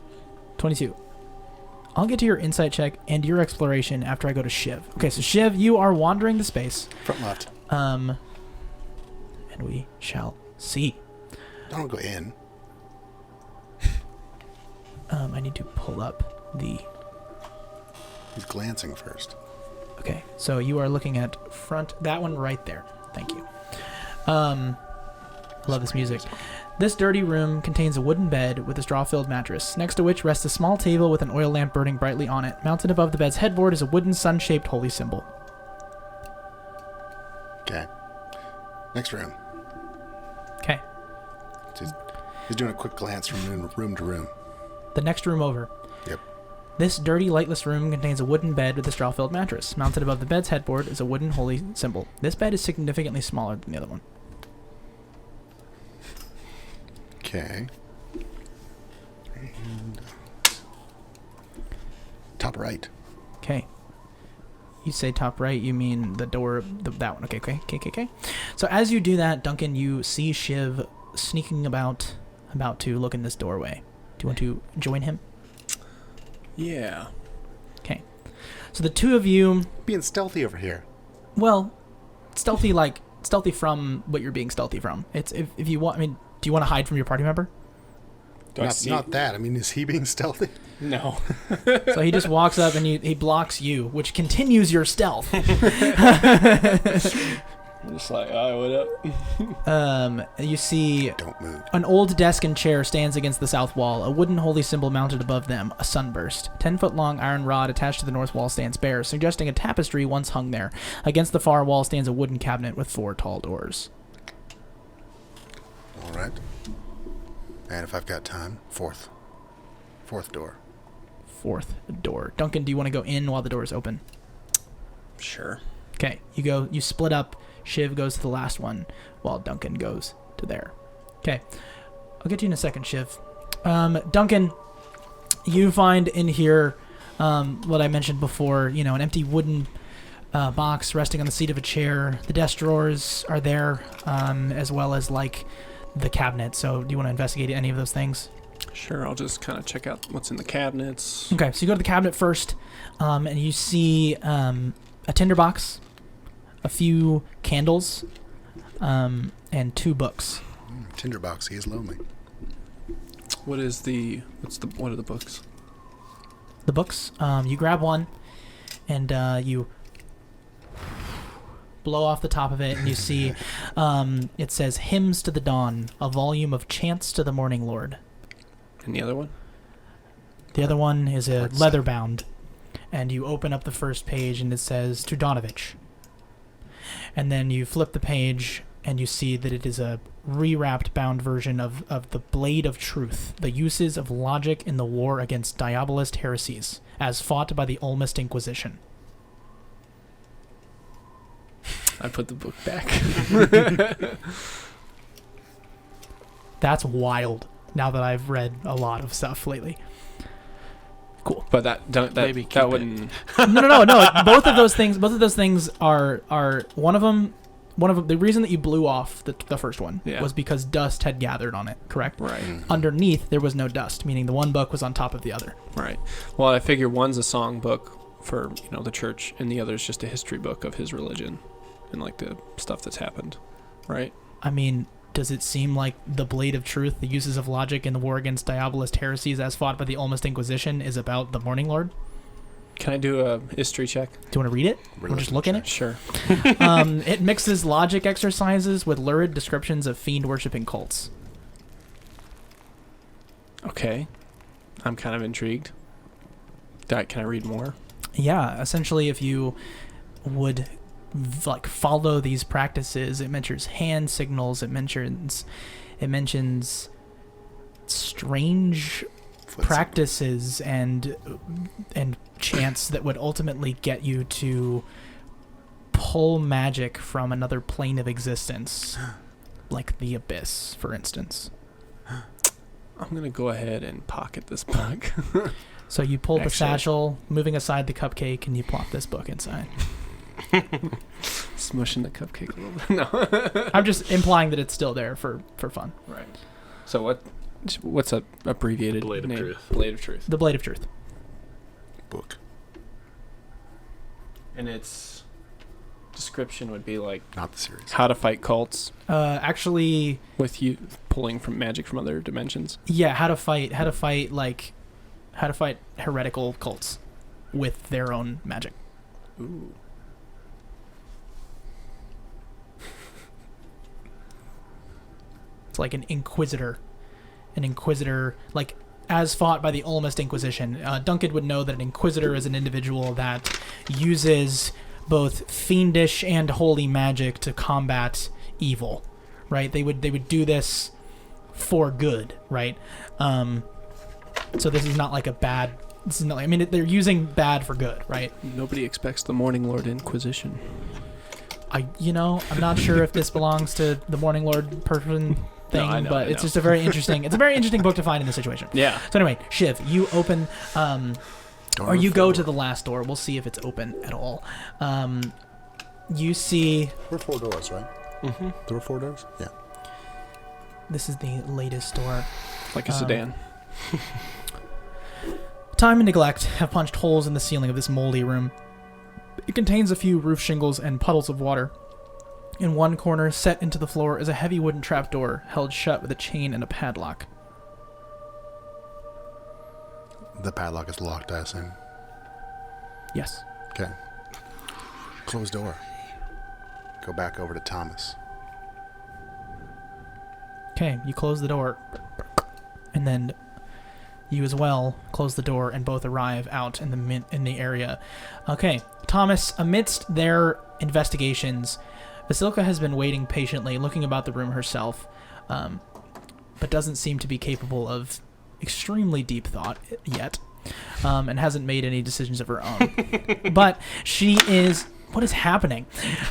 I'll get to your insight check and your exploration after I go to Shiv. Okay, so Shiv, you are wandering the space. Front left. And we shall see. Don't go in. I need to pull up the... He's glancing first. Okay, so you are looking at front... That one right there. Thank you. I love this music. This dirty room contains a wooden bed with a straw-filled mattress, next to which rests a small table with an oil lamp burning brightly on it. Mounted above the bed's headboard is a wooden sun-shaped holy symbol. Okay. Next room. Okay. He's doing a quick glance from room to room. The next room over. Yep. This dirty, lightless room contains a wooden bed with a straw-filled mattress. Mounted above the bed's headboard is a wooden holy symbol. This bed is significantly smaller than the other one. Okay. And top right. Okay. You say top right, you mean the door, that one. Okay. So as you do that, Duncan, you see Shiv sneaking about to look in this doorway. Do you want to join him? Yeah. Okay. So the two of you... Being stealthy over here. Well, stealthy from what you're being stealthy from. It's if you want... I mean, do you want to hide from your party member? Not that. I mean, is he being stealthy? No. So he just walks up and he blocks you, which continues your stealth. I'm just like, what up? You see Don't move. an old desk and chair stands against the south wall, a wooden holy symbol mounted above them, a sunburst. 10-foot-long iron rod attached to the north wall stands bare, suggesting a tapestry once hung there. Against the far wall stands a wooden cabinet with 4 tall doors. All right. And if I've got time, fourth door. 4th door. Duncan, do you want to go in while the door is open? Sure. Okay, you split up. Shiv goes to the last one, while Duncan goes to there. Okay, I'll get to you in a second, Shiv. Duncan, you find in here what I mentioned before, an empty wooden box resting on the seat of a chair. The desk drawers are there, as well as, the cabinet. So do you want to investigate any of those things? Sure, I'll just kind of check out what's in the cabinets. Okay, so you go to the cabinet first, and you see a tinderbox, a few candles, and 2 books. Tinderbox, he is lonely. What are the books? The books, you grab one, and you blow off the top of it, and you see it says Hymns to the Dawn, a volume of chants to the Morninglord. And the other one? The other one is a leather bound, and you open up the first page, and it says to Donovich. And then you flip the page, and you see that it is a rewrapped bound version of the Blade of Truth, the uses of logic in the war against diabolist heresies, as fought by the Olmist Inquisition. I put the book back. That's wild, now that I've read a lot of stuff lately. Cool. But that wouldn't. No. Both of those things are one of them. The reason that you blew off the first one was because dust had gathered on it. Correct. Right. Mm-hmm. Underneath there was no dust, meaning the one book was on top of the other. Right. Well, I figure one's a song book for the church, and the other's just a history book of his religion, and the stuff that's happened. Right. I mean, does it seem like the Blade of Truth, the uses of logic in the war against diabolist heresies as fought by the Olmist Inquisition, is about the Morninglord? Can I do a history check? Do you want to read it? Or just look in it? Sure. It mixes logic exercises with lurid descriptions of fiend-worshipping cults. Okay. I'm kind of intrigued. Can I read more? Yeah, essentially if you would follow these practices, it mentions hand signals, it mentions strange practices and chants that would ultimately get you to pull magic from another plane of existence, like the abyss, for instance. I'm going to go ahead and pocket this book. So you pull the satchel, moving aside the cupcake, and you plop this book inside. Smushing the cupcake a little bit. No. I'm just implying that it's still there for fun. Right. So what's a abbreviated Blade of name? Truth. Blade of Truth. The Blade of Truth. Book. And its description would be Not the series. how to fight cults Actually, with you pulling from magic from other dimensions. yeah, how to fight heretical cults with their own magic. Ooh. It's like an inquisitor, as fought by the Olmist Inquisition. Duncan would know that an inquisitor is an individual that uses both fiendish and holy magic to combat evil, right? They would do this for good, right? So this is not like a bad. This is not. They're using bad for good, right? Nobody expects the Morninglord Inquisition. I'm not sure if this belongs to the Morninglord person thing, I know. It's just a very interesting. It's a very interesting book to find in this situation. Yeah. So anyway, Shiv, you open, or you go to the last door. We'll see if it's open at all. You see. There were 4 doors, right? Mm-hmm. There were 4 doors? Yeah. This is the latest door. Like a sedan. Time and neglect have punched holes in the ceiling of this moldy room. It contains a few roof shingles and puddles of water. In one corner, set into the floor, is a heavy wooden trapdoor held shut with a chain and a padlock. The padlock is locked, I assume. Yes. Okay. Closed door. Go go back over to Thomas. Okay, you close the door, and then you as well close the door, and both arrive out in the area. Okay, Thomas, amidst their investigations, Vasilka has been waiting patiently, looking about the room herself, but doesn't seem to be capable of extremely deep thought yet, and hasn't made any decisions of her own. But she is... What is happening?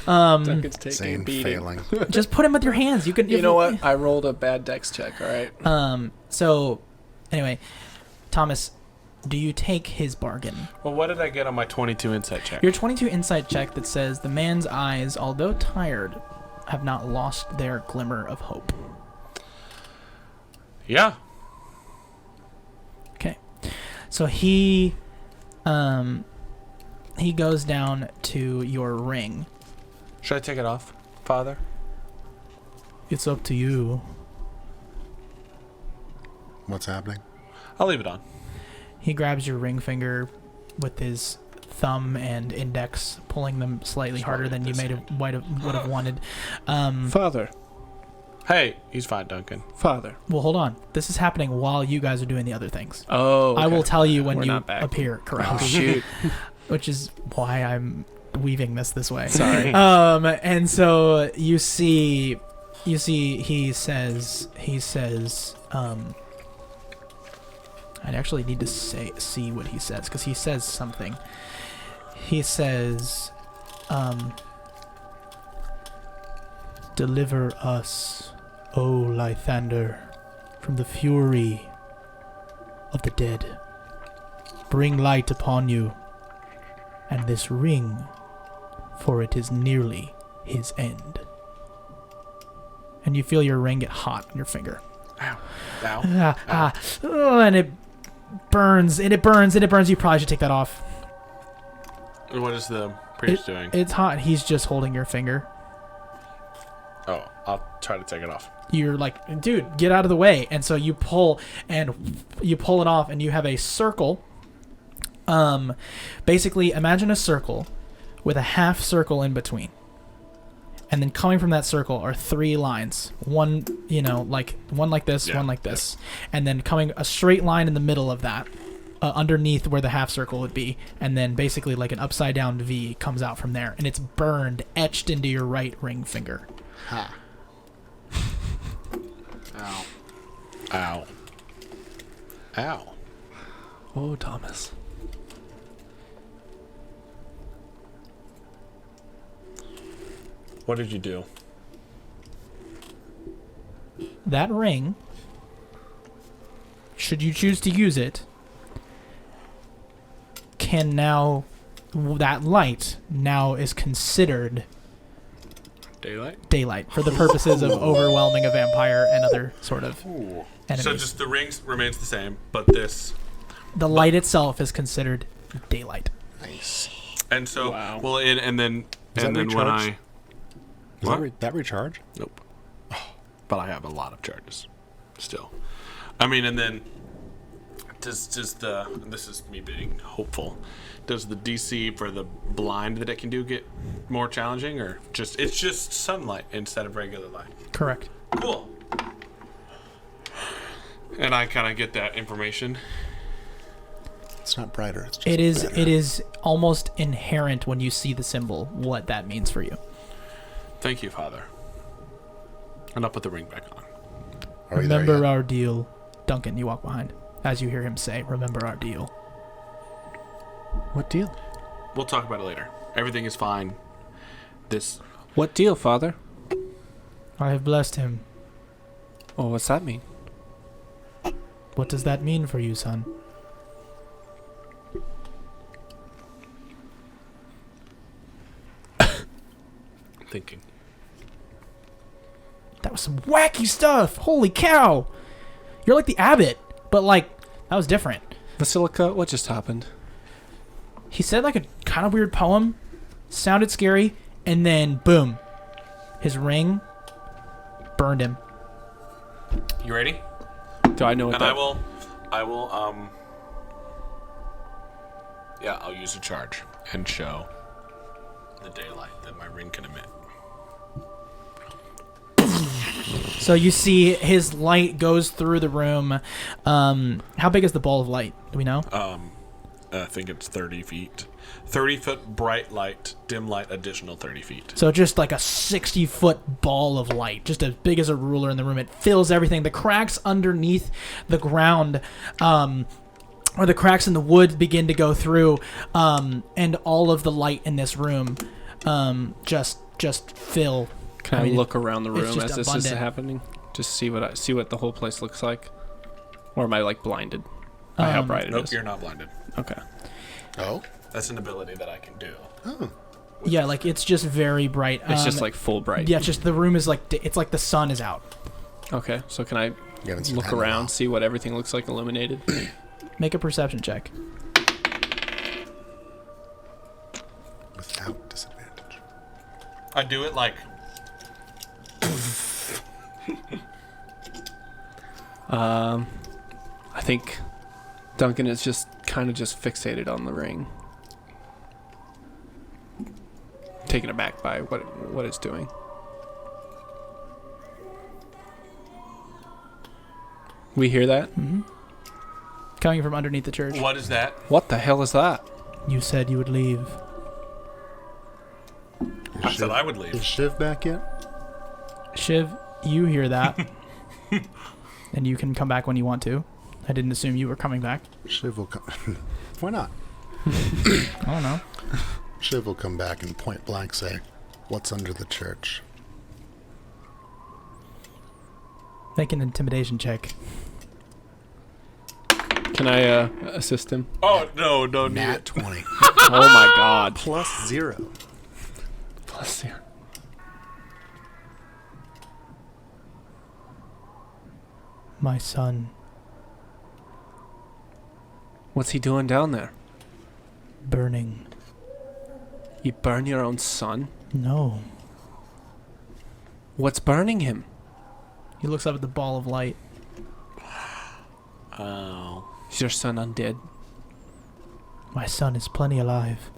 Duncan's taking a Same beating. failing. Just put him with your hands. You know what? I rolled a bad dex check, all right? So, anyway, Thomas, do you take his bargain? Well, what did I get on my 22 insight check? Your 22 insight check that says the man's eyes, although tired, have not lost their glimmer of hope. Yeah. Okay. So he goes down to your ring. Should I take it off, Father? It's up to you. What's happening? I'll leave it on. He grabs your ring finger with his thumb and index, pulling them slightly harder than you would have wanted. Father. Hey, he's fine, Duncan. Father. Well, hold on. This is happening while you guys are doing the other things. Oh, okay. I will tell you when We're you not back. appear. Correct. Oh, shoot. Which is why I'm weaving this way. Sorry. And so you see he says I'd actually need to see what he says, because he says something. He says deliver us, O Lythander, from the fury of the dead. Bring light upon you and this ring, for it is nearly his end. And you feel your ring get hot on your finger. Ow. Ow. And it burns, and it burns, and it burns. You probably should take that off. What is the priest doing? It's hot. He's just holding your finger. Oh, I'll try to take it off. You're like, dude, get out of the way. And so you pull it off, and you have a circle. Basically, imagine a circle with a half circle in between. And then coming from that circle are 3 lines. One like this, Yeah, one like this. And then coming a straight line in the middle of that, underneath where the half circle would be. And then basically like an upside down V comes out from there. And it's burned, etched into your right ring finger. Ha. Ow. Ow. Ow. Oh, Thomas. What did you do? That ring, should you choose to use it, can now, that light now is considered daylight for the purposes of overwhelming a vampire and other sort of Ooh. enemies. So just the ring remains the same, but this... The light itself is considered daylight. Nice. And so... Wow. Well, and then Does that when recharge? I... Does What? that recharge? Nope. But I have a lot of charges still. I mean, and then does the, this is me being hopeful, does the DC for the blind that it can do get more challenging, or it's just sunlight instead of regular light? Correct. Cool. And I kind of get that information. It's not brighter. It's just It is almost inherent when you see the symbol what that means for you. Thank you, Father. And I'll put the ring back on. Are we there Remember yet? our deal. Duncan, you walk behind. As you hear him say, remember our deal. What deal? We'll talk about it later. Everything is fine. What deal, Father? I have blessed him. Oh, what's that mean? What does that mean for you, son? Thinking. That was some wacky stuff. Holy cow. You're like the abbot, but like, that was different. Basilica, what just happened? He said like a kind of weird poem, sounded scary, and then boom, his ring burned him. You ready? Do I know what And that... yeah, I'll use a charge and show the daylight that my ring can emit. So you see his light goes through the room. How big is the ball of light? Do we know? I think it's 30 feet. 30-foot bright light, dim light, additional 30 feet. So just like a 60-foot ball of light, just as big as a ruler in the room. It fills everything. The cracks underneath the ground, or the cracks in the wood begin to go through, and all of the light in this room just fill. Can I look around the it's room just as this is abundant. happening? Just see what the whole place looks like? Or am I like blinded by how bright it Nope, is? you're not blinded. Okay. Oh? That's an ability that I can do. Oh. Yeah, like it's just very bright. It's just like full bright. Yeah, it's just the room is like it's like the sun is out. Okay, so can I You haven't seen look that in a around, while. see what everything looks like illuminated? Make a perception check. Without disadvantage. I do it like... I think Duncan is just kind of just fixated on the ring. Taken aback by what it's doing. We hear that? Coming from underneath the church. What is that? What the hell is that? You said you would leave. I said I would Is leave. Shiv back yet? Shiv, you hear that. And you can come back when you want to. I didn't assume you were coming back. Shiv will come. Why not? I don't know. Shiv will come back and point blank say, "What's under the church?" Make an intimidation check. Can I assist him? Oh, no, don't need Nat it. 20. Oh my god. Plus 0. Plus 0. My son, What's he doing down there? burning. You burn your own son? No. What's burning him? He looks up at the ball of light. Oh. Is your son undead? My son is plenty alive.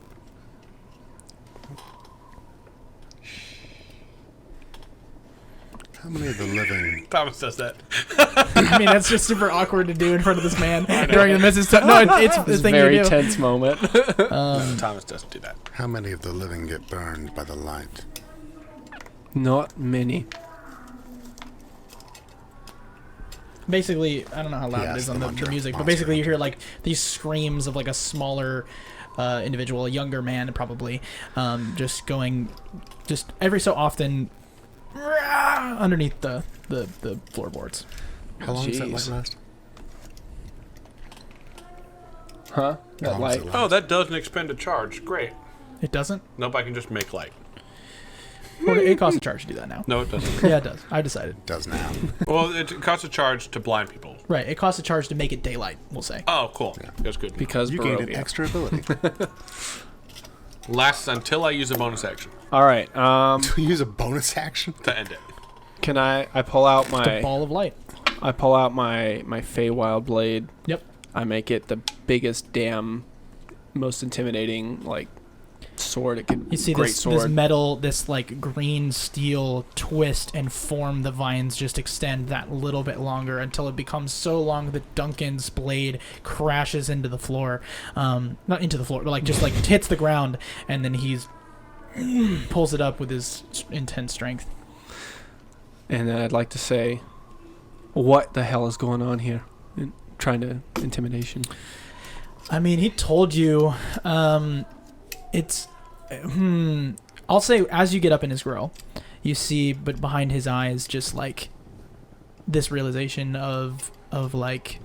How many of the living... Thomas does that. I mean, that's just super awkward to do in front of this man during the missus. No, it's the This thing very you do. tense moment. No, Thomas doesn't do that. How many of the living get burned by the light? Not many. Basically, I don't know how loud it Yes, is on the the Monster- music, but Monster basically you Hunter. hear like these screams of like a smaller individual, a younger man probably, just going, just every so often underneath the floorboards. How long does that light Jeez. last? Huh? How That long does light. it last? Oh, that doesn't expend a charge. Great. It doesn't? Nope, I can just make light. Well, it costs a charge to do that now. No, it doesn't. Yeah, it does. I decided. It does now. Well, it costs a charge to blind people. Right, it costs a charge to make it daylight, we'll say. Oh, cool. Yeah. That's good. Because You gained an Barovia. extra ability. Lasts until I use a bonus action All right. To use a bonus action? to end it. Can I pull out Just a my ball of light. I pull out my Feywild blade. Yep. I make it the biggest damn most intimidating like sword it could You see great this sword. metal, this like green steel twist and form. The vines just extend that little bit longer until it becomes so long that Duncan's blade crashes into the floor. Not into the floor, but like just like hits the ground, and then he's pulls it up with his intense strength. And then I'd like to say, what the hell is going on here? Trying to intimidation. I mean, he told you. It's. I'll say, as you get up in his grill, you see, but behind his eyes, just like this realization of like,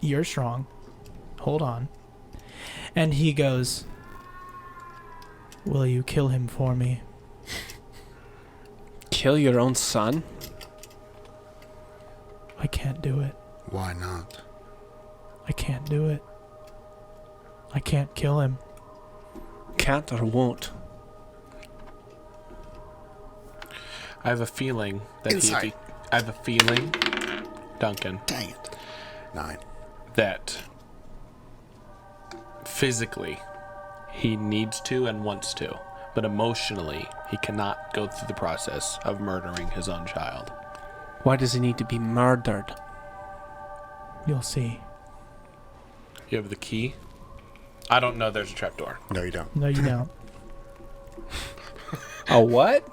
you're strong. Hold on. And he goes, "Will you kill him for me?" Kill your own son? I can't do it. Why not? I can't do it. I can't kill him. Can't or won't? I have a feeling that Insight. I have a feeling, Duncan, Dang it. 9. that physically he needs to and wants to, but emotionally, he cannot go through the process of murdering his own child. Why does he need to be murdered? You'll see. You have the key? I don't know there's a trapdoor. No, you don't. No, you don't. A what?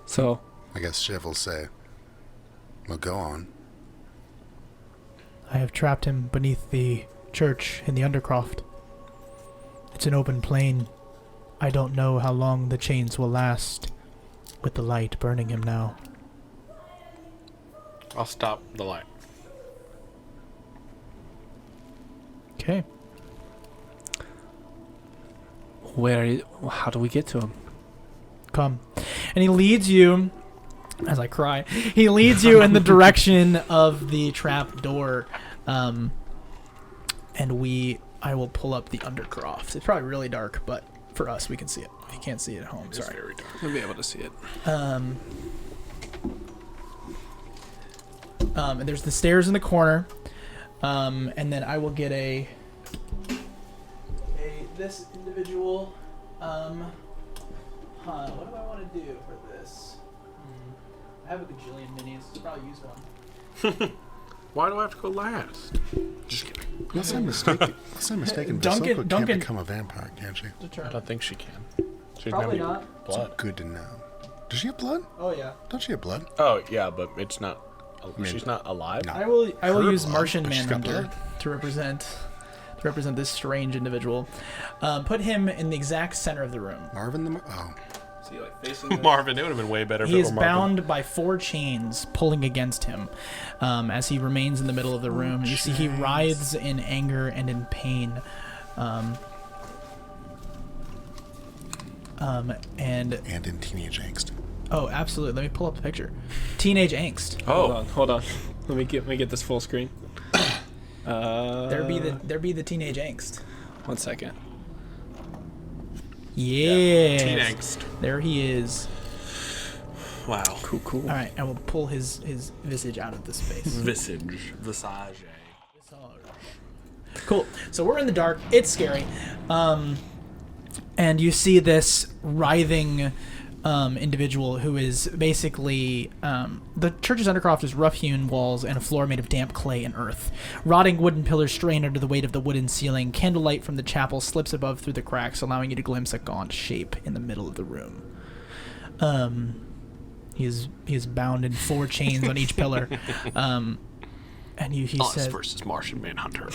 So, I guess Shiv will say, well, go on. I have trapped him beneath the church in the Undercroft. It's an open plain. I don't know how long the chains will last with the light burning him now. I'll stop the light. Okay. how do we get to him? Come. And he leads you, as I cry, he leads you in the direction of the trap door. And I will pull up the Undercroft. It's probably really dark, but for us, we can see it. If you can't see it at home, sorry. It's very dark. We'll be able to see it. And there's the stairs in the corner. And then I will get this individual. What do I want to do for this? I have a bajillion minis. I'll probably use one. Why do I have to go last? Just kidding. Unless I'm mistaken, Duncan- Basilica Duncan- can't become a vampire, can she? I don't think she can. She's Probably never not. blood. Good to know. Does she have blood? Oh yeah. Don't she have blood? Oh yeah, but it's not. mean, She's not alive. no. I will Her use blood, Martian but she's got Manhunter to represent this strange individual. Put him in the exact center of the room. Marvin the... Oh. See, like facing Marvin, it would have been way better if He it is were Marvin. bound by 4 chains pulling against him as he remains in the middle of the room. You see he writhes in anger and in pain. And And in teenage angst. oh, absolutely. Let me pull up the picture. Teenage angst. Hold on. Let me get this full screen. There be the teenage angst. 1 second. Yeah. Teen angst. There he is. Wow. Cool. All right, I will pull his visage out of the space. Visage. Cool. So we're in the dark. It's scary. And you see this writhing individual who is basically... the church's undercroft is rough-hewn walls and a floor made of damp clay and earth. Rotting wooden pillars strain under the weight of the wooden ceiling. Candlelight from the chapel slips above through the cracks, allowing you to glimpse a gaunt shape in the middle of the room. He is bound in 4 chains on each pillar. And he Us says... versus Martian Manhunter.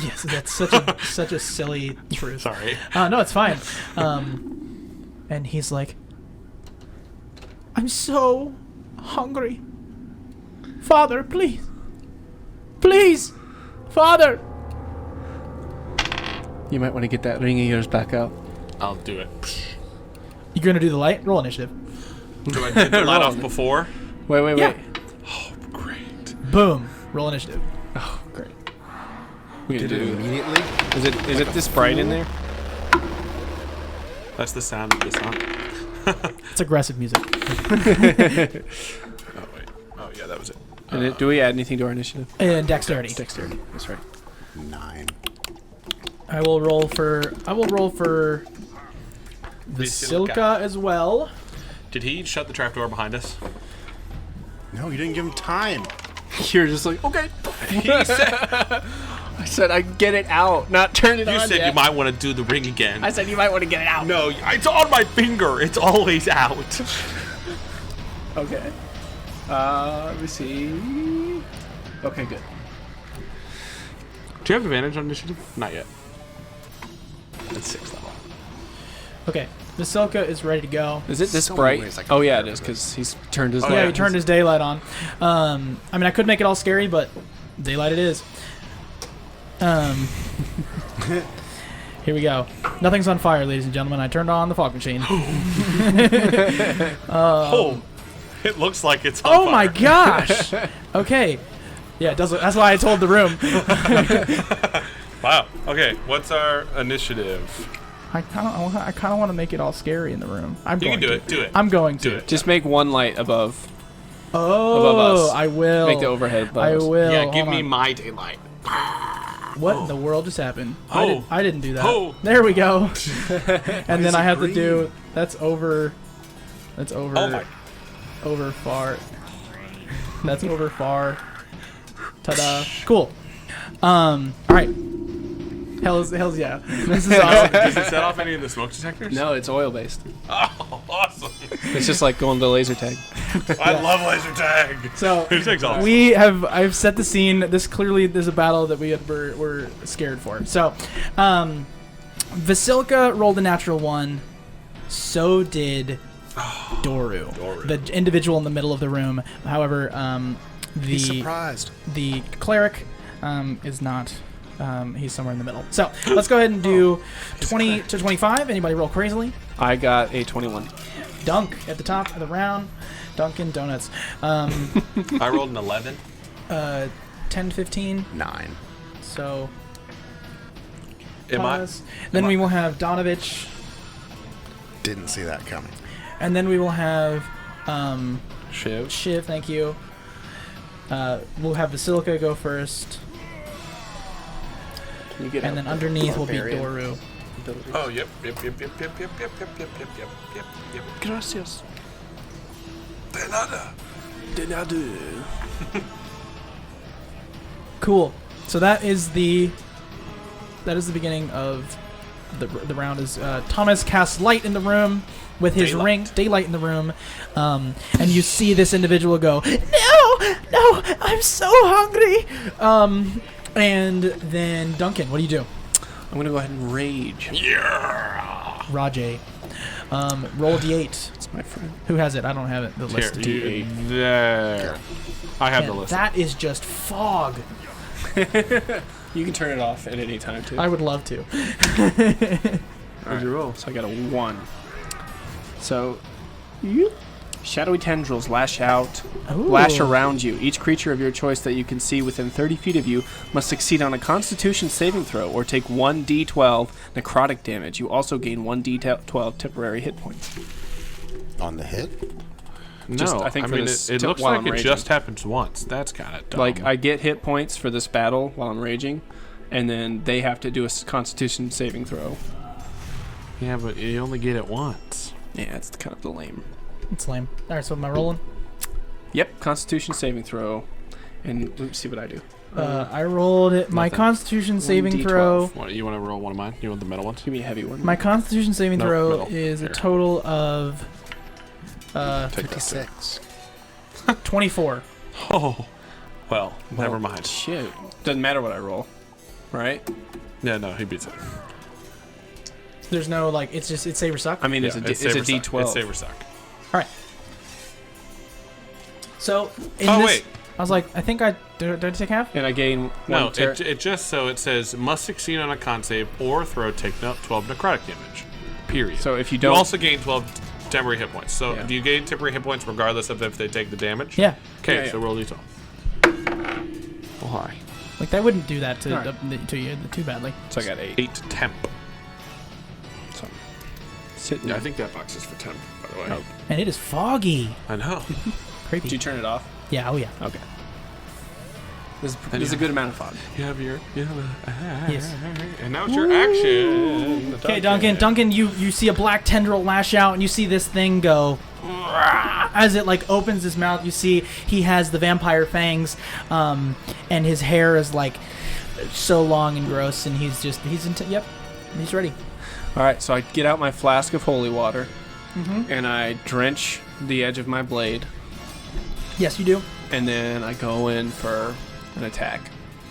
Yes, that's such a silly truth. Sorry. No, it's fine. And he's like, I'm so hungry. Father, please. Please. Father. You might want to get that ring of yours back out. I'll do it. You're going to do the light? Roll initiative. Do I take the light off before? Wait. Yeah. Oh, great. Boom. Roll initiative. Oh, great. We Did gonna it do it. immediately? Is it this bright in there? That's the sound of the song. It's aggressive music. Oh, wait. Oh, yeah, that was it. And do we add anything to our initiative? And dexterity. Dexterity. That's right. 9. I will roll for Vasilka as well. Did he shut the trapdoor behind us? No, you didn't give him time. You're just like, okay. He said, I said I'd get it out, not turn it on. you said yet. you might want to do the ring again. I said you might want to get it out. No, it's on my finger. It's always out. Okay. Let me see. Okay, good. Do you have advantage on initiative? Not yet. It's 6th level. Okay. Vasilka is ready to go. Is it this So bright? many ways I can Oh yeah, it prepare is for because he's turned his Oh, light. Yeah, yeah. he turned his daylight on. I mean, I could make it all scary, but daylight it is. Here we go. Nothing's on fire, ladies and gentlemen. I turned on the fog machine. Oh, it looks like it's on Oh fire. my gosh! Okay. Yeah, it does. That's why I told the room. Wow. Okay, what's our initiative? I kind of want to make it all scary in the room. I'm You going can do to. it. Do it. I'm going to. Do it. Just make one light above. Oh, Above us. I will. Make the overhead above I us. will. Yeah, Hold give me on. my daylight. What in the world just happened? Oh. I didn't do that. Oh. There we go. And then is I it have to green? do. That's over. That's over. Oh my. Over far. That's over far. Ta-da. Cool. All right. Hell's yeah. This is awesome. Does it set off any of the smoke detectors? No, it's oil based. Oh, awesome. It's just like going to laser tag. I love laser tag. So Laser tag's awesome. I've set the scene. This clearly is a battle that we're scared for. So, Vasilka rolled a natural 1. So did Doru, the individual in the middle of the room. However, He's the surprised. cleric is not. He's somewhere in the middle. So let's go ahead and do 20 to 25. Anybody roll crazily? I got a 21. Dunk at the top of the round. Dunkin' Donuts. I rolled an 11. 10 to 15. 9. So Am I? pause. Then we will have Donovich, Didn't see that coming. and then we will have Shiv. Shiv. Thank you. We'll have Vasilka go first, Can you get and a then underneath will be barbarian Doru. ability? Oh, yep. Gracias. De nada. De nada. Cool. So that is the beginning of the round. Is Thomas casts light in the room with his Daylight. ring, daylight in the room, and you see this individual go, no, I'm so hungry. And then Duncan, what do you do? I'm going to go ahead and rage. Yeah. Rajay, roll d8. That's my friend. Who has it? I don't have it. The Here, list. there. I have the Man, list. that is just fog. You can turn it off at any time, too. I would love to. What'd you roll? So I got a 1. So, shadowy tendrils lash out, lash Ooh. around you. Each creature of your choice that you can see within 30 feet of you must succeed on a Constitution saving throw or take 1d12 necrotic damage. You also gain 1d12 temporary hit points. On the hit? No, Just- I think for mean, this it tip looks while like I'm it raging. just happens once. That's kind of dumb. Like, I get hit points for this battle while I'm raging, and then they have to do a Constitution saving throw. Yeah, but you only get it once. Yeah, it's kind of lame. It's lame. All right, so am I rolling? Yep, Constitution saving throw. And let's see what I do. I rolled my Nothing. Constitution saving 1d12. throw. What, you want to roll one of mine? You want the middle ones? Give me a heavy one. My Constitution saving No, throw middle. is a Here. total of Take that. 56. 24. Oh, well, never Well, mind. Shit. Doesn't matter what I roll, right? Yeah, no, he beats it. There's no like. It's save or suck. I mean, Yeah, it's a save or suck. D12. It's save or suck. All right. So in Oh, this, wait. I was like, I think did I take half? And I gain No, one it just so it says must succeed on a con save or throw take 12 necrotic damage. Period. So if you you don't, also gain 12 temporary hit points. So Yeah. do you gain temporary hit points regardless of if they take the damage? Yeah. Okay, Yeah, so yeah. roll d12. Why? Like that wouldn't do that to All right. to you too badly. so I got 8. 8 temp. So I'm sitting. Yeah, I think that box is for temp, by the way. Oh. And it is foggy. I know. Creepy. Did you turn it off? Yeah. Oh yeah. Okay. There's Then a you good amount of fog. You have your. Yes. And now it's your action. Okay, Duncan, you see a black tendril lash out, and you see this thing go. As it like opens his mouth, you see he has the vampire fangs, and his hair is like so long and gross, and he's ready. All right, so I get out my flask of holy water, Mm-hmm. and I drench the edge of my blade, Yes, you do. and then I go in for an attack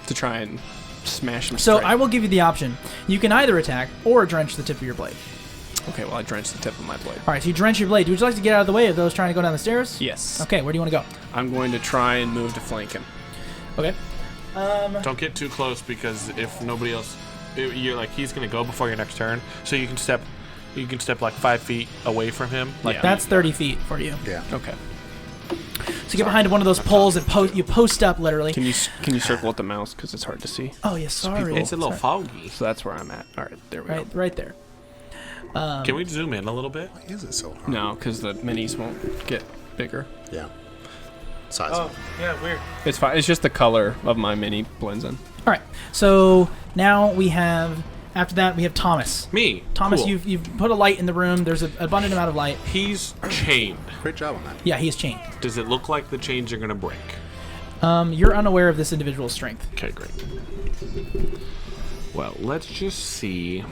to try and smash him. So straight. I will give you the option. You can either attack or drench the tip of your blade. Okay, well I drench the tip of my blade. All right, so you drench your blade. Would you like to get out of the way of those trying to go down the stairs? Yes. Okay, where do you want to go? I'm going to try and move to flank him. Okay. Don't get too close because if nobody else, you're like he's gonna go before your next turn. So you can step like 5 feet away from him. Like Yeah. That's 30 feet for you. Yeah. Okay. So you get behind one of those poles and you post up literally. Can you circle with the mouse because it's hard to see? Oh, yeah, sorry. it's a little Sorry. foggy. So that's where I'm at. All right, there we go. Right there. Can we zoom in a little bit? Why is it so hard? No, because the minis won't get bigger. Yeah. size. yeah, weird. It's fine. It's just the color of my mini blends in. All right. So now we have. After that, we have Thomas. Me. Thomas, Cool. you've put a light in the room. There's an abundant amount of light. He's chained. Great job on that. Yeah, he is chained. Does it look like the chains are going to break? You're unaware of this individual's strength. Okay, great. Well, let's just see.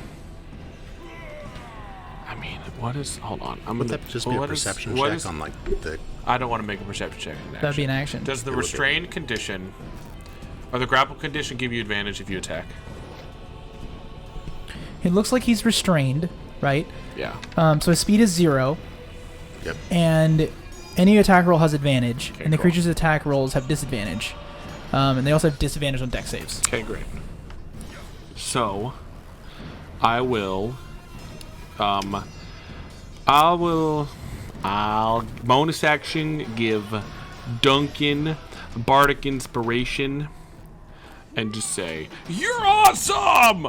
I mean, what is... Hold on. Would that just be a perception check on, like, the... I don't want to make a perception check. That'd be an action. Does the restrained condition or the grapple condition give you advantage if you attack? It looks like he's restrained, right? Yeah. So his speed is 0. Yep. And any attack roll has advantage, Okay, and the cool. creature's attack rolls have disadvantage. And they also have disadvantage on dex saves. Okay, great. So, I'll bonus action give Duncan bardic inspiration and just say, "You're awesome!"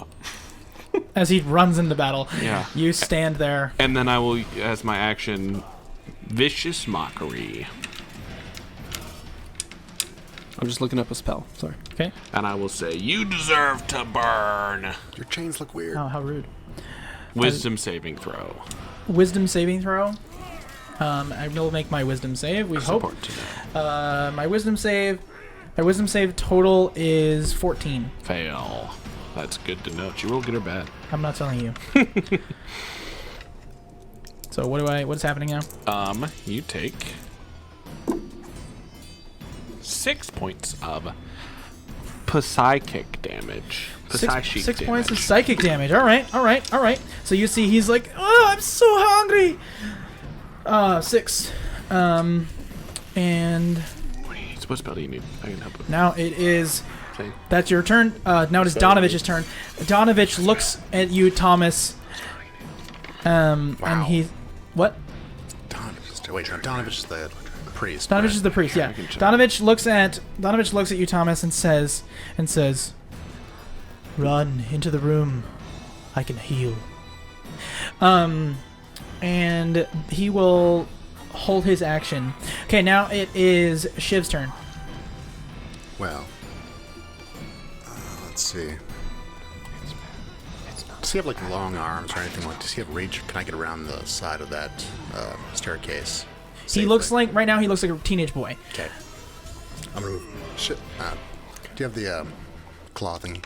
As he runs into battle, Yeah. you stand there. And then I will, as my action, vicious mockery. I'm just looking up a spell. Sorry. Okay. And I will say, "You deserve to burn." Your chains look weird. Oh, how rude. Wisdom saving throw. Wisdom saving throw. I will make my wisdom save. We That's hope. important to know. My wisdom save total is 14. Fail. That's good to know. Did you roll good or bad? I'm not telling you. So what's happening now? You take 6 points of psychic damage. Six points of psychic damage. All right. So you see he's like, oh, I'm so hungry. 6. And What spell do you need? I can help with. now it is... Same. That's your turn. Now it is Donovich's turn. Donovich looks at you, Thomas. And he... What? Donovich is the priest. Donovich right? is the priest, yeah. we can check. Donovich looks at you, Thomas, and says, "Run into the room. I can heal." And he will hold his action. Okay, now it is Shiv's turn. Well, let's see. Does he have like long arms or anything? Like, does he have reach? Can I get around the side of that staircase? He looks like right now. He looks like a teenage boy. Okay. I'm gonna move. Shit. Do you have the claw thingy?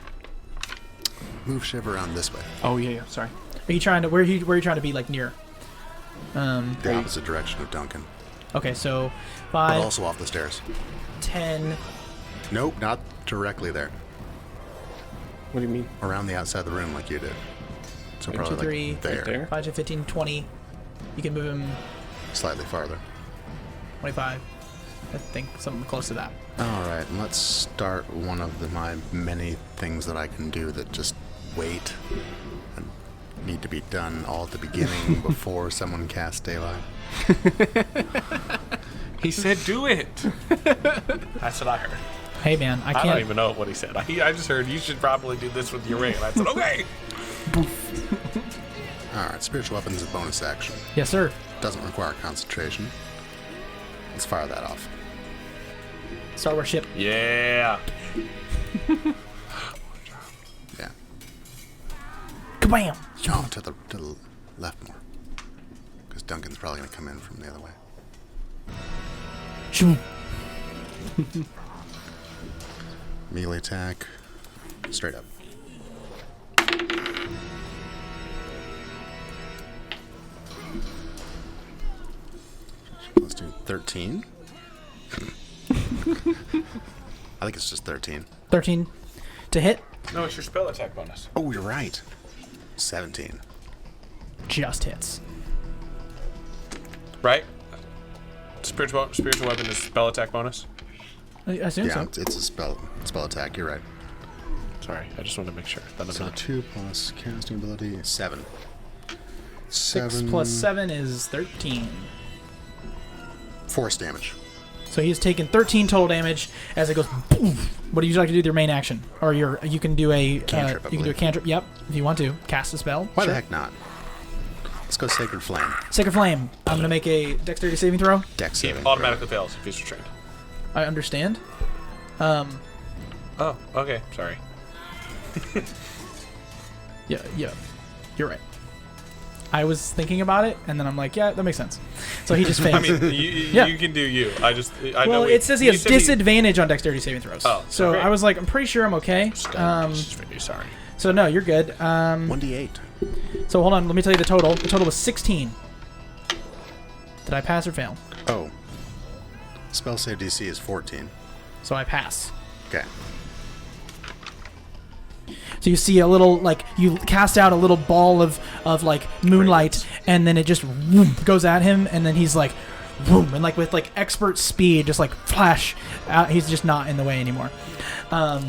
Move Shiv around this way. Oh yeah. Sorry. Are you trying to where are you trying to be like near? The opposite direction of Duncan, Okay, so but 5, also off the stairs. 10. Nope, not directly there. What do you mean? Around the outside of the room, like you did. So 1, probably 2, 3, like there, right there. 5 to 15, 20. You can move him slightly farther. 25. I think something close to that. All right, and let's start one of my many things that I can do that just wait and need to be done all at the beginning before someone casts daylight. He said, "Do it." That's what I heard. Hey man, I I can't. don't even know what he said. I just heard you should probably do this with your ring. And I said, "Okay." All right, spiritual weapons is a bonus action. Yes, sir. Doesn't require concentration. Let's fire that off. Star Wars ship. Yeah. Yeah. Kabam! No, to the left more. Because Duncan's probably going to come in from the other way. Shoo. Melee attack. Straight up. Let's do 13. I think it's just 13. 13 to hit. No, it's your spell attack bonus. Oh, you're right. 17. Just hits. Right? Spiritual weapon is spell attack bonus. I assume Yeah, so. it's a spell attack. You're right. Sorry, I just want to make sure that I'm So not. 2 plus casting ability, 7. 6 plus 7 is 13. Force damage. So he's taken 13 total damage as it goes. Boom. What do you like to do with your main action? Or you can do a Cantrip, I you can do a believe. cantrip. Yep, if you want to cast a spell. Why Sure. the heck not? Let's go Sacred Flame. Sacred Flame. I'm gonna make a dexterity saving throw. Dex He saving. automatically fails if he's restrained. I understand. Oh, okay. Sorry. Yeah, you're right. I was thinking about it, and then I'm like, yeah, that makes sense. So he just fails. I mean, you can do you. I well, know it says he has disadvantage on dexterity saving throws. Oh, so okay. I was like, I'm pretty sure I'm okay. Sorry. So no, you're good. 1d8. So hold on, let me tell you the total. The total was 16. Did I pass or fail? Oh. Spell save DC is 14. So I pass. Okay. So you see a little, like, you cast out a little ball of like, moonlight, and then it just goes at him, and then he's like, boom, and like with like expert speed, just like flash out. He's just not in the way anymore. All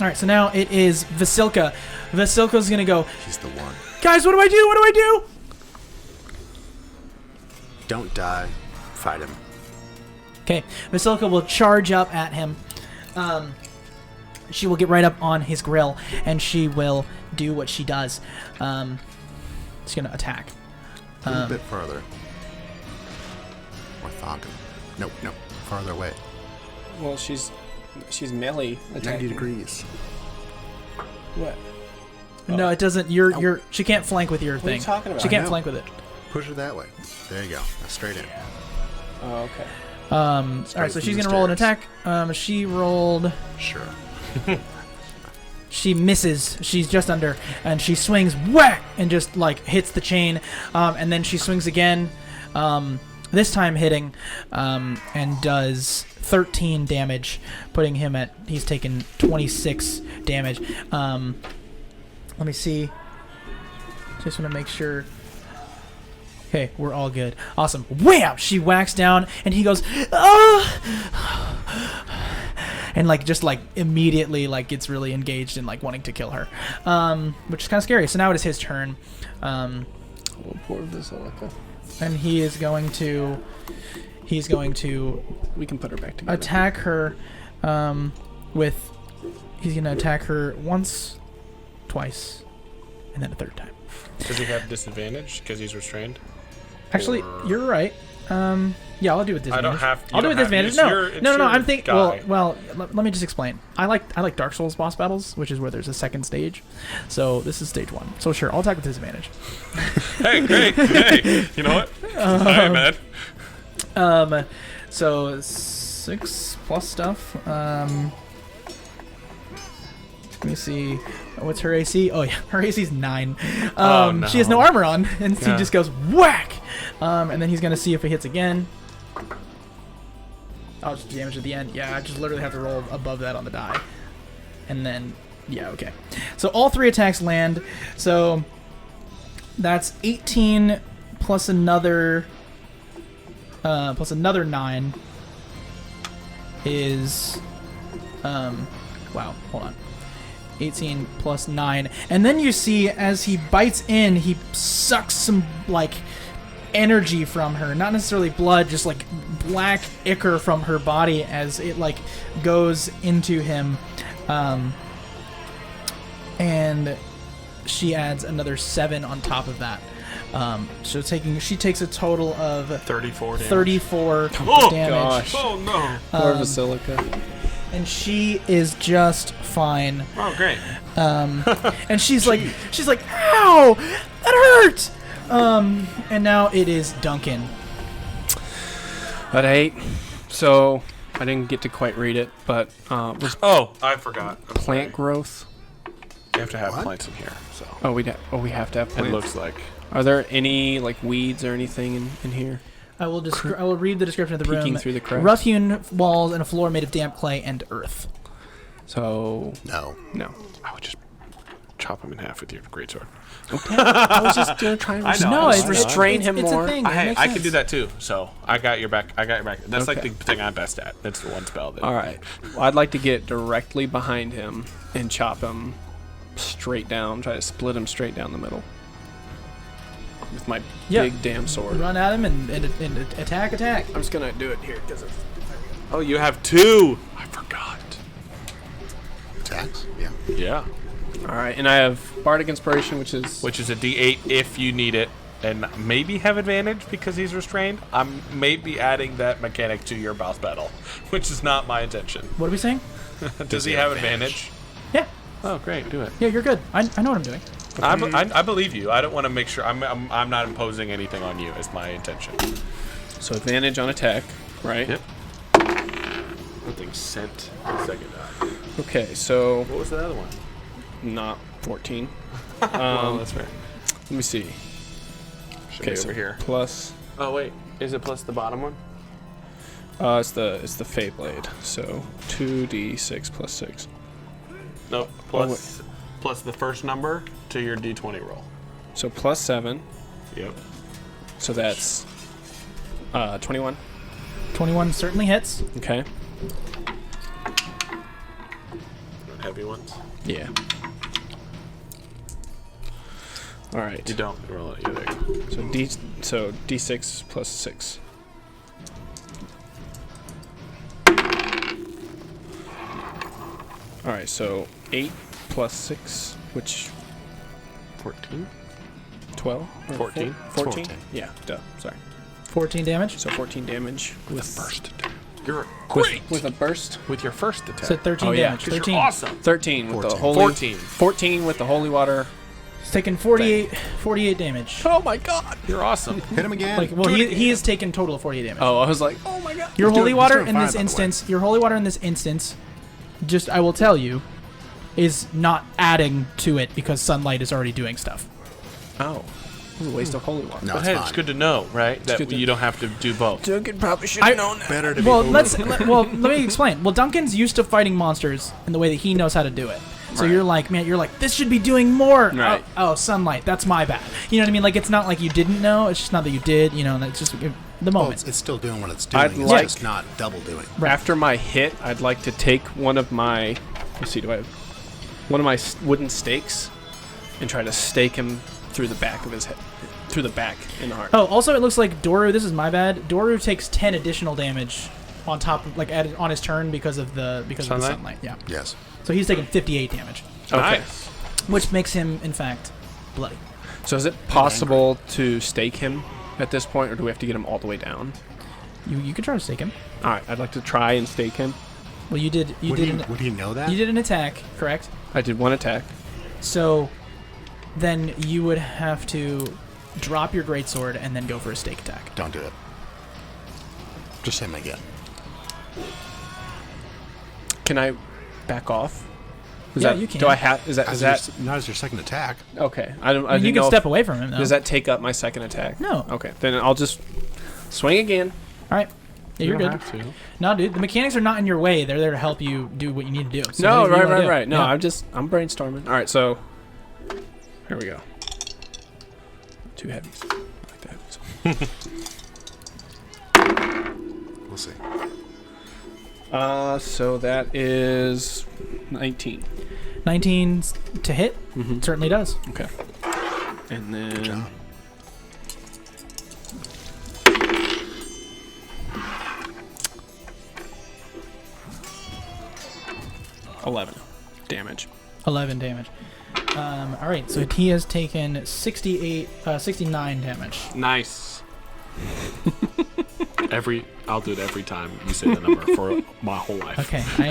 right, so now it is Vasilka. Vasilka's gonna go, He's the one. guys, what do I do? What do I do? Don't die. Fight him. Okay, Vasilka will charge up at him. She will get right up on his grill, and she will do what she does. She's gonna attack. A little bit further. Orthogonal. Nope. Farther away. Well, she's melee 90 attacking. degrees. What? No, it doesn't. You're. She can't flank with your What are thing. you talking about? She I can't know. flank with it. Push her that way. There you go. Now straight in. Oh, okay. All right, so she's gonna roll an attack. She rolled. Sure. She misses. She's just under, and she swings whack and just like hits the chain, and then she swings again. This time hitting, and does 13 damage, putting him at. He's taken 26 damage. Let me see. Just want to make sure. Okay, we're all good. Awesome. Wham! She whacks down, and he goes, and like just like immediately like gets really engaged in like wanting to kill her, which is kind of scary. So now it is his turn, Oh, poor Vasilka. and he's going to We can put her back together. attack her with. He's gonna attack her once, twice, and then a third time. Does he have disadvantage because he's restrained? Actually, Or- you're right. Yeah, I'll do it with disadvantage. I don't have. I'll do it with disadvantage. No. I'm thinking. Guy. Well, let me just explain. I like Dark Souls boss battles, which is where there's a second stage. So this is stage 1. So sure, I'll attack with disadvantage. Hey, great. Hey, you know what? Hi, man. So 6 plus stuff. Let me see. What's her AC? Oh yeah, her AC is 9. No. She has no armor on, and he Yeah. just goes whack. And then he's gonna see if it hits again. Oh, just damage at the end. Yeah, I just literally have to roll above that on the die. And then, yeah, okay. So all 3 attacks land. So that's 18 plus another 9 is wow, hold on. 18 plus 9. And then you see as he bites in, he sucks some like energy from her, not necessarily blood, just like black ichor from her body as it like goes into him, and she adds another 7 on top of that. So she takes a total of 34 damage. 34 Oh, damage. gosh. Oh no. Poor Vasilka. And she is just fine. Oh great. And she's like, ow, that hurt. And now it is Duncan. At 8. So I didn't get to quite read it, but was Oh, I forgot. I'm plant sorry. growth. You have to have What? plants in here. So Oh, we have to have it plants. looks like. Are there any like weeds or anything in here? I will read the description of the Peeking room. through the cracks. Rough-hewn walls and a floor made of damp clay and earth. So No. no. I would just chop him in half with your greatsword. I was just gonna try and I know. No, it's- restrain him it's more. a thing. It Hey, makes I can sense. do that too. So I got your back. That's like Okay. the thing I'm best at. That's the one spell. That All right. Well, I'd like to get directly behind him and chop him straight down. Try to split him straight down the middle with my Yeah. big damn sword. Run at him and attack. I'm just gonna do it here because Oh, you have 2. I forgot. Attacks? Yeah. Yeah. all right. And I have bardic inspiration, which is Which is a D8 if you need it. and maybe have advantage because he's restrained. I'm maybe adding that mechanic to your boss battle, which is not my intention. What are we saying? Does he have advantage? Yeah. Oh, great. Do it. Yeah, you're good. I know what I'm doing. I believe you. I don't want to make sure I'm not imposing anything on you. Is my intention. So advantage on attack, right? Yep. Something sent the second die. Okay, so What was the other one? not 14. Well, that's fair. Let me see. Should Okay, be so over here. plus. Oh wait, is it plus the bottom one? It's the Fey Blade. So 2d6 plus 6. No, plus the first number to your d20 roll. So plus 7. Yep. So that's 21. 21 certainly hits. Okay. Heavy ones. Yeah. All right. You don't roll it either. So d6 plus 6. All right. So 8 plus 6, which 14. 12. Or 14. 14. Yeah. Duh. Sorry. 14 damage. So 14 damage with First attack. You're with, great with a burst. with your first attack. So 13 Oh, yeah, damage. 'Cause 13. You're awesome. 13 with the 14. holy. 14. 14 with the holy water. He's taken 48 damage. Oh my god. You're awesome. Hit him again. Like, well, he has taken total of 48 damage. Oh, I was like, oh my god. Your He's holy doing- water he's doing in fine, this by the way. instance, your holy water in this instance, just I will tell you, is not adding to it because sunlight is already doing stuff. Oh. It was a waste of holy water. No, But it's hey, fine. it's good to know, right? That good to- you don't have to do both. Duncan probably should I- have known that. Better to Well, be let me explain. Well, Duncan's used to fighting monsters in the way that he knows how to do it. So Right. you're like, this should be doing more. Right. Oh, sunlight. That's my bad. You know what I mean? Like, it's not like you didn't know. It's just not that you did. You know, and it's just the Well, moment. it's still doing what it's doing. I'd It's like- just not double doing. Right. After my hit, I'd like to take one of my. Let's see, do I have one of my wooden stakes and try to stake him through the back of his head, through the back in the heart. Oh, also, it looks like Doru. This is my bad. Doru takes 10 additional damage on top of, like, added on his turn because of the Sunlight? sunlight. Yeah. Yes. So he's taking 58 damage, Okay. Nice. which makes him, in fact, bloody. So is it possible to stake him at this point, or do we have to get him all the way down? You could try to stake him. All right, I'd like to try and stake him. Well, you did. You Would did. he know that? You did an attack, correct? I did one attack. So then you would have to drop your greatsword and then go for a stake attack. Don't do it. Just hit him again. Can I back off? Yeah, you can. Do I have? Is Not as your second attack. okay? I don't. I mean, you didn't can know step if- away from him, though. Does that take up my second attack? No. Okay, then I'll just swing again. All right. Yeah, you're You good. don't have to. No, dude, the mechanics are not in your way. They're there to help you do what you need to do. So No, whatever you wanna do. right. No, Yeah. I'm brainstorming. All right, so here we go. Too heavy. I like that. We'll see. So that is 19. 19 to hit. Mhm. Certainly does. Okay. And then Good job. $11 damage. 11 damage. All right, so he has taken 69 damage. Nice. I'll do it every time you say the number for my whole life. Okay, I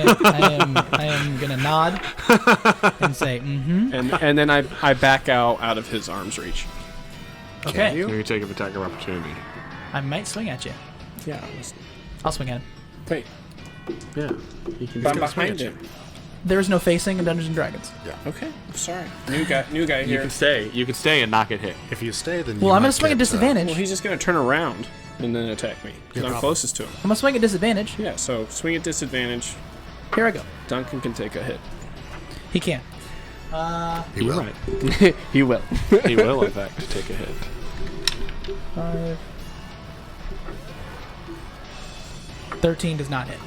am gonna nod and say, mm-hmm. And then I back out of his arm's reach. Okay, So you take an attack of opportunity. I might swing at you. Yeah. I'll swing at him. Wait. Yeah. You can I'm gonna swing behind at him. There is no facing in Dungeons and Dragons. Okay. Sorry. New guy You here. can stay. You can stay and not get hit. If you stay, then Well, you I'm might gonna swing at get, disadvantage. Well, he's just gonna turn around and then attack me because I'm problem. closest to him. I'm gonna swing at disadvantage. Yeah. So swing at disadvantage. Here I go. Duncan can take a hit. He can. He will. Right. He will. He will, in fact, take a hit. 5. 13 does not hit.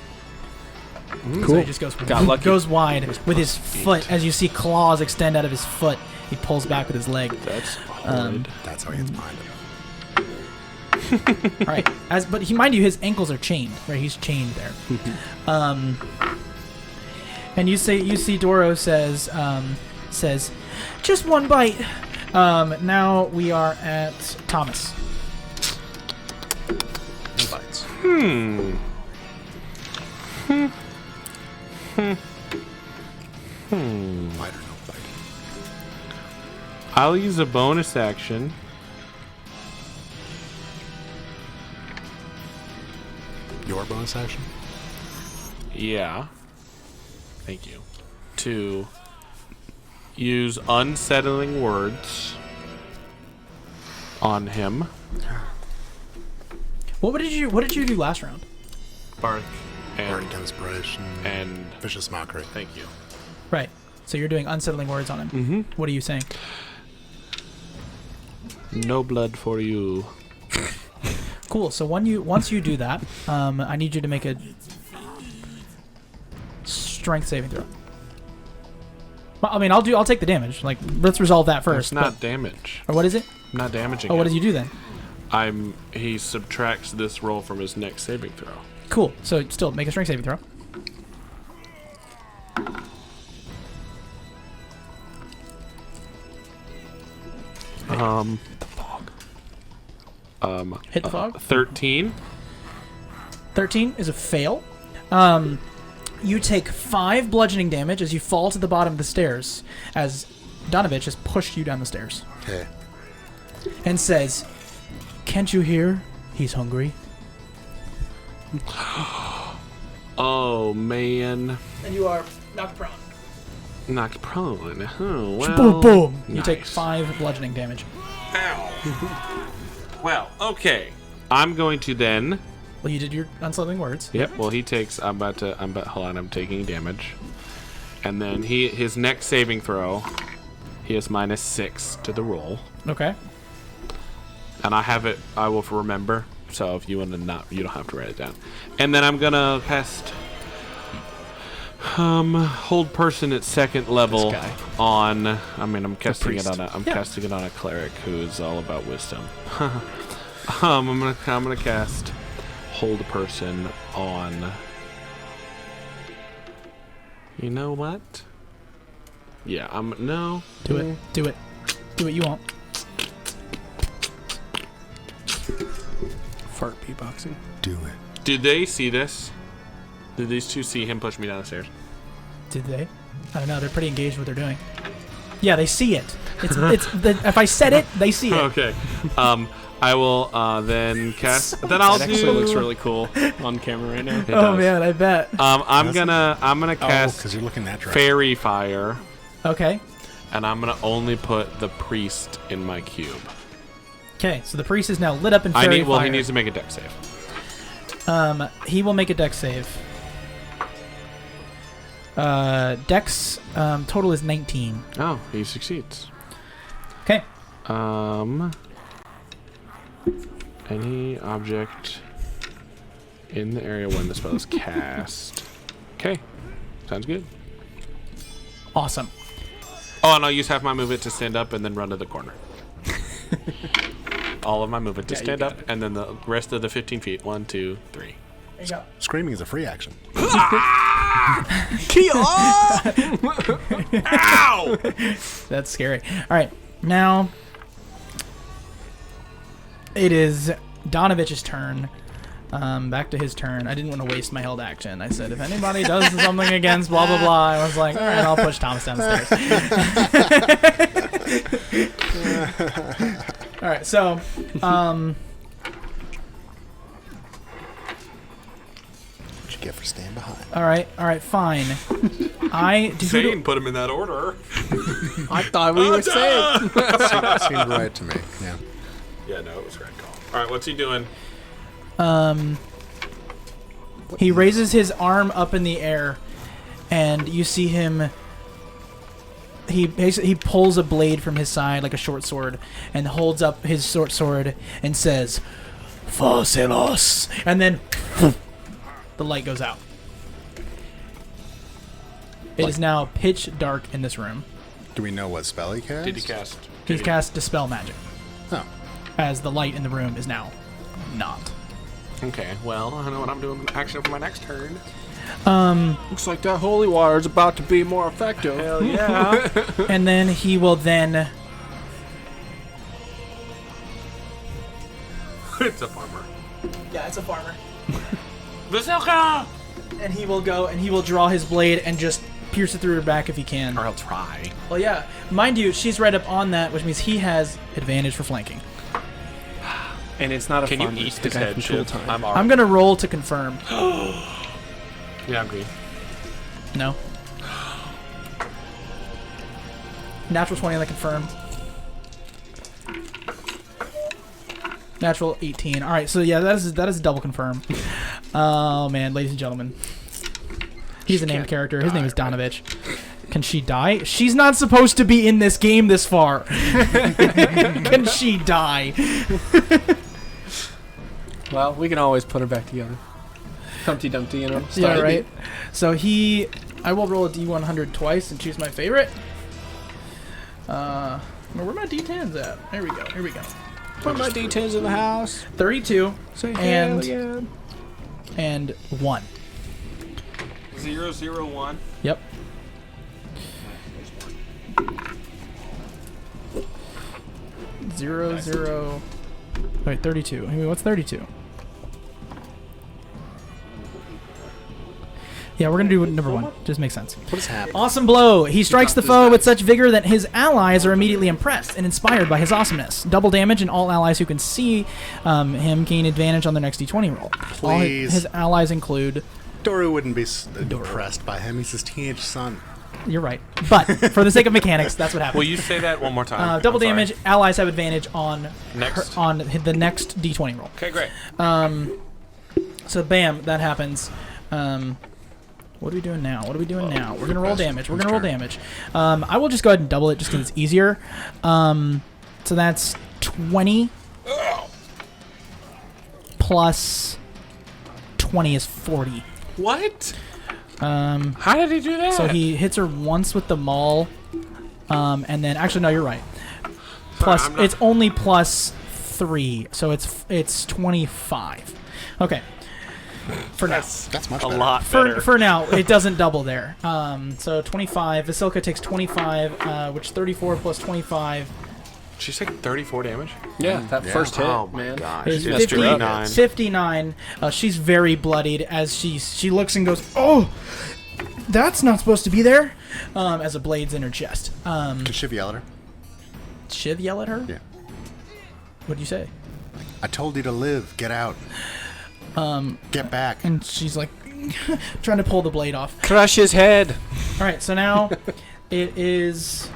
So he just goes Got lucky. goes wide with his foot. As you see claws extend out of his foot, he pulls back with his leg. That's Um, horrid. That's how he gets behind him. All right. But mind you, his ankles are chained. Right, he's chained there. And you see Doro says, just one bite. Now we are at Thomas. No bites. Bite or no bite. I'll use a bonus action. Your bonus action? Yeah. Thank you. To use unsettling words on him. What did you do last round? Bark Bardic and inspiration. and Vicious mockery. thank you. Right. So you're doing unsettling words on him. Mm-hmm. What are you saying? No blood for you. Cool. So once you do that, I need you to make a strength saving throw. Well, I mean, I'll take the damage. Like, let's resolve that first. It's not damage. Or what is it? I'm not damaging. Oh, what him. does you do then? He subtracts this roll from his next saving throw. Cool. So still make a strength saving throw. The fog. Hit the fog. 13. 13 is a fail. You take 5 bludgeoning damage as you fall to the bottom of the stairs as Donovich has pushed you down the stairs Okay. and says, "Can't you hear? He's hungry." Oh man. And you are knocked prone. Knocked prone. Oh well. Boom, boom. You Nice. take 5 bludgeoning damage. Ow. Well, okay. I'm going to then. Well, you did your unsettling words. Yep. Well, he takes. Hold on. I'm taking damage, and then his next saving throw. He is -6 to the roll, Okay. and I have it. I will remember. So if you want to you don't have to write it down. And then I'm gonna cast. Hold person at second level This guy. on. I'm casting it priest. on Yeah. casting it on a cleric who is all about wisdom. I'm gonna cast hold a person on. You know what? Yeah, no. Do it. Do it. Do what you want. Fart beatboxing. Do it. Did they see this? Did these two see him push me down the stairs? Did they? I don't know. They're pretty engaged with what they're doing. Yeah, they see it. If I said it, they see it. Okay. I will then cast. Then I'll That do. actually looks really cool on camera right now. It Oh does. man, I bet. I'm gonna Oh, cast because you're looking that direction. fairy fire, Okay. and I'm gonna only put the priest in my cube. Okay. So the priest is now lit up in fairy fire. He needs to make a dex save. He will make a dex save. Dex total is 19. Oh, he succeeds. Okay. Any object in the area when the spell is cast. Okay, sounds good. Awesome. Oh, and I'll use half my movement to stand up and then run to the corner. All of my movement to Yeah, you stand got up, and then the rest of the 15 feet. 1, 2, 3. There you go. Screaming is a free action. Ow! That's scary. All right. Now it is Donovich's turn. Back to his turn. I didn't want to waste my held action. I said, if anybody does something against blah, blah, blah, I was like, all right, I'll push Thomas down the stairs. All right, so, What'd you get for staying behind? all right, fine. Zane put him in that order. I thought we were safe. Seemed right to me. Yeah. Yeah, no, it was a great call. All right, what's he doing? He raises his arm up in the air, and you see him. He pulls a blade from his side like a short sword, and holds up his short sword and says, "Facelos," and then the light goes out. It is now pitch dark in this room. Do we know what spell he cast? Did he cast? He's cast Dispel Magic, Oh. as the light in the room is now not. Okay, well, I know what I'm doing action for my next turn. Looks like that holy water is about to be more effective. Hell yeah. And then he will then It's a farmer. Yeah, it's a farmer. Vasilka! And he will go and he will draw his blade and just pierce it through her back if he can. Or I'll try. Well, yeah. Mind you, she's right up on that, which means he has advantage for flanking. And it's not a Can you farmer, eat it's the his guy head, from Tool Shiv? Time. I'm I'm already. gonna roll to confirm. Yeah, I'm green. No. Natural 20 on the confirm. Natural 18. All right, so yeah, that is a double confirm. Oh man, ladies and gentlemen, he's a named character. His name is Donovich. Can she die? She's not supposed to be in this game this far. Can she die? Well, we can always put her back together. Humpty Dumpty, you know? Yeah, right. So I will roll a D100 twice and choose my favorite. Where are my D10s at? There we go. Here we go. Put my D10s in the house. 32 Say And- hell yeah. and 1. 001. Yep. Zero, Nice. zero. Wait, 32. Hey, what's 32? Yeah, we're gonna do number 1. Just makes sense. What is happening? Awesome blow. He strikes the dropped his foe with dice. such vigor that his allies are immediately impressed and inspired by his awesomeness. Double damage, and all allies who can see him gain advantage on their next D20 roll. All Please. his allies include. Doru wouldn't be impressed by him. He's his teenage son. You're right, but for the sake of mechanics, that's what happens. Will you say that one more time? Double I'm sorry. damage. Allies have advantage on Next. on the next D20 roll. Okay, great. So bam, that happens. What are we doing now? We're gonna roll damage. We're gonna roll damage. I will just go ahead and double it just because it's easier. So that's 20 plus 20 is 40. What? How did he do that? So he hits her once with the maul, and then actually no, you're right. Plus I'm not- it's only plus 3, so it's 25. Okay. For now. That's much a better. lot better. For now, it doesn't double there. So 25. Vasilka takes 25, which 34 plus 25 She's taking 34 damage? Yeah, that Yeah. first hit, Oh my man. gosh. is It's 50, 59. 59. She's very bloodied as she looks and goes, "Oh, that's not supposed to be there." As a blade's in her chest. Could Shiv yell at her? Shiv yell at her? Yeah. What'd you say? I told you to live. Get out. Get back. And she's like trying to pull the blade off. Crush his head. All right, so now it is.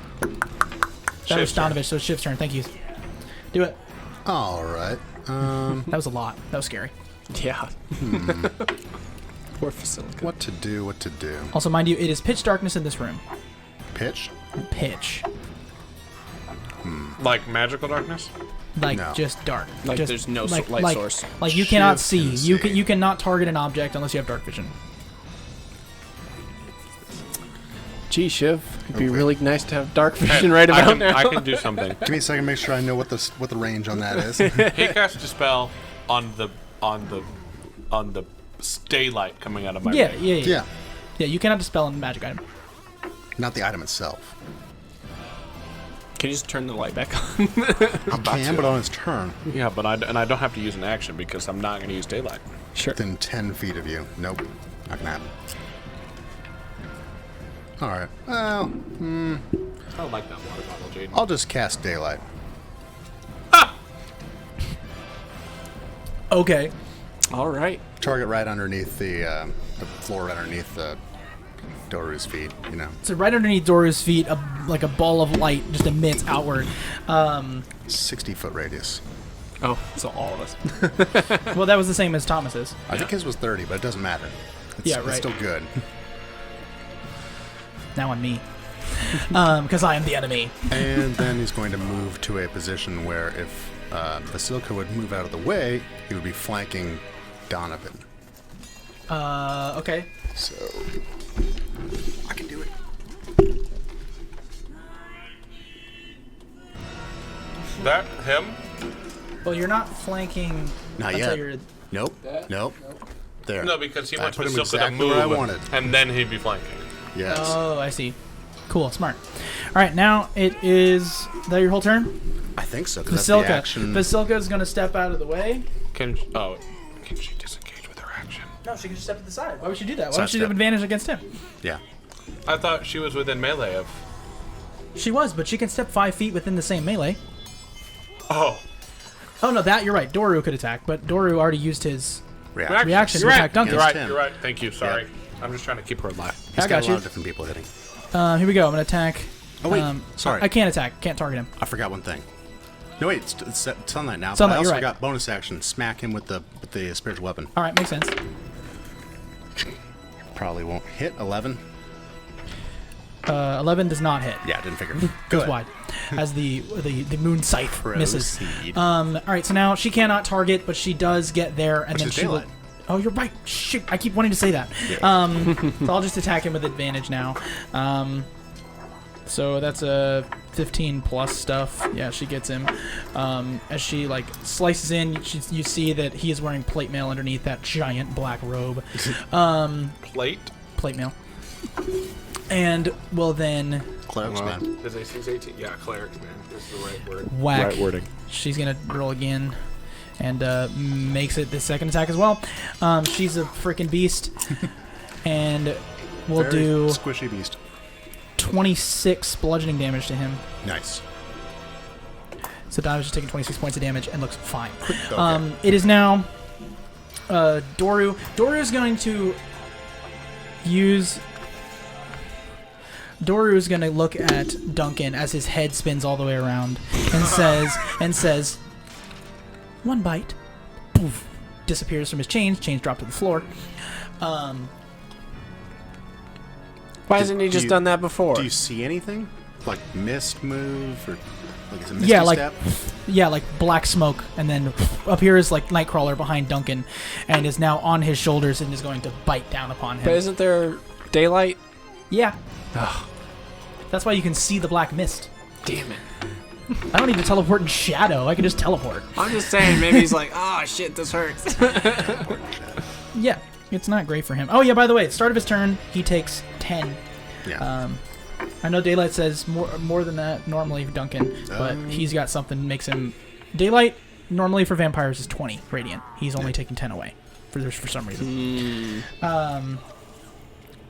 That was Shiv's turn. Donovich, so it's Shiv's turn. Thank you. Do it. All right. That was a lot. That was scary. Yeah. Poor Vasilka. What to do? What to do? Also, mind you, it is pitch darkness in this room. Pitch? Pitch. Like magical darkness? Like, No. just dark. Like just, there's no light source. Like, you cannot Shiv see. can You see. you cannot target an object unless you have dark vision. Gee, Shiv, it'd be Okay. really nice to have dark vision right about now. I can do something. Give me a second. Make sure I know what the range on that is. He cast a spell on the daylight coming out of my Yeah, ring. yeah, yeah, Yeah. Yeah, you cannot dispel a magic item. Not the item itself. Can you just turn the light back on? I can, but on his turn. Yeah, but I don't have to use an action because I'm not going to use daylight. Sure. Within 10 feet of you. Nope. Not gonna happen. Alright. Well, I don't like that water bottle, Jaden. I'll just cast daylight. Okay. All right. Target right underneath the floor, right underneath the Doru's feet, you know. So right underneath Doru's feet, like a ball of light just emits outward. 60-foot radius. Oh, so all of us. Well, that was the same as Thomas's. I think his was 30, but it doesn't matter. Yeah, right. It's still good. Now on me. Because I am the enemy. And then he's going to move to a position where if Vasilka would move out of the way, he would be flanking Donovan. Okay. So, I can do it. That him? Well, you're not flanking. Not until yet. you're- Nope. Nope. There. No, because he I wants put him Vasilka to exactly where I move, wanted. and then he'd be flanking. Yes. Oh, I see. Cool, smart. All right, now it is that your whole turn. I think so. 'Cause that's the Vasilka. action. Vasilka is going to step out of the way. Can she disengage with her action? No, she can just step to the side. Why would she do that? Why Side would she have step. advantage against him? Yeah. I thought she was within melee of. She was, but she can step 5 feet within the same melee. Oh, Oh no, that you're right. Doru could attack, but Doru already used his Reaction. reaction to You're right. attack Duncan. You're right. Him. You're right. Thank you. Sorry. I'm just trying to keep her alive. He's I got got a you. lot of different people hitting. Here we go. I'm gonna attack. Oh, wait. Sorry. I can't attack. Can't target him. I forgot one thing. No, wait. It's Sunlight now. Sunlight, but I also you're right. got bonus action. Smack him with the spiritual weapon. All right, makes sense. Probably won't hit. 11. 11 does not hit. Yeah, didn't figure. Goes Good. wide as the moon scythe misses. Proceed. All right, so now she cannot target, but she does get there, and Which then is she will. daylight. Oh, you're right. Shoot, I keep wanting to say that. So I'll just attack him with advantage now. So that's a 15 plus stuff. Yeah, she gets him. As she like slices in, you see that he is wearing plate mail underneath that giant black robe. Plate. Plate mail. And will then Clerics, man. Is AC 18? Yeah, clerics, man. This is the right word. whack. Right wording. She's gonna roll again, and makes it the second attack as well. She's a freaking beast, and we'll Very do squishy beast. 26 bludgeoning damage to him. Nice. So Damage's taking 26 points of damage and looks fine. Okay. It is now Doru. Doru is going to use. Doru is going to look at Duncan as his head spins all the way around and says, "One bite." Poof. Disappears from his chains. Chains drop to the floor. Why hasn't he just done that before? Do you see anything? Like mist move or like is it misty Yeah, like step? yeah, like black smoke, and then appears like Nightcrawler behind Duncan, and is now on his shoulders and is going to bite down upon him. But isn't there daylight? Yeah. That's why you can see the black mist. Damn it. I don't need to teleport in shadow. I can just teleport. I'm just saying, maybe he's like, oh shit, this hurts. Yeah, it's not great for him. Oh yeah, by the way, at the start of his turn, he takes 10. Yeah. I know Daylight says more than that normally for Duncan, but he's got something that makes him... Daylight normally for vampires is 20 radiant. He's only taking 10 away for some reason.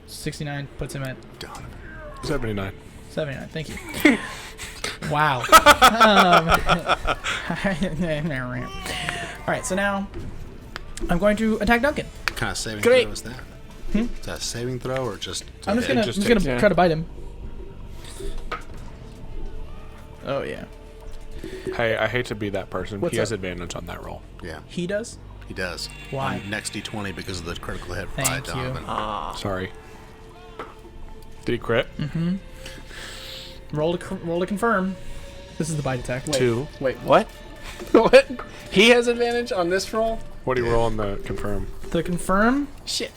69 puts him at 79. 79. Thank you. Wow. All right, so now I'm going to attack Duncan. What kind of saving Great. throw is that? Is that a saving throw or just? I'm just just gonna takes- try to bite him. Oh yeah. Hey, I hate to be that person. What's he has up? advantage on that roll. Yeah, He does. he does. Why? On next D20 because of the critical hit by Thank you. Donovan. Sorry. Did he crit? Roll to confirm. This is the bite attack. Wait. 2. Wait, what? What? He has advantage on this roll? What do you roll on the confirm? To confirm. Shit.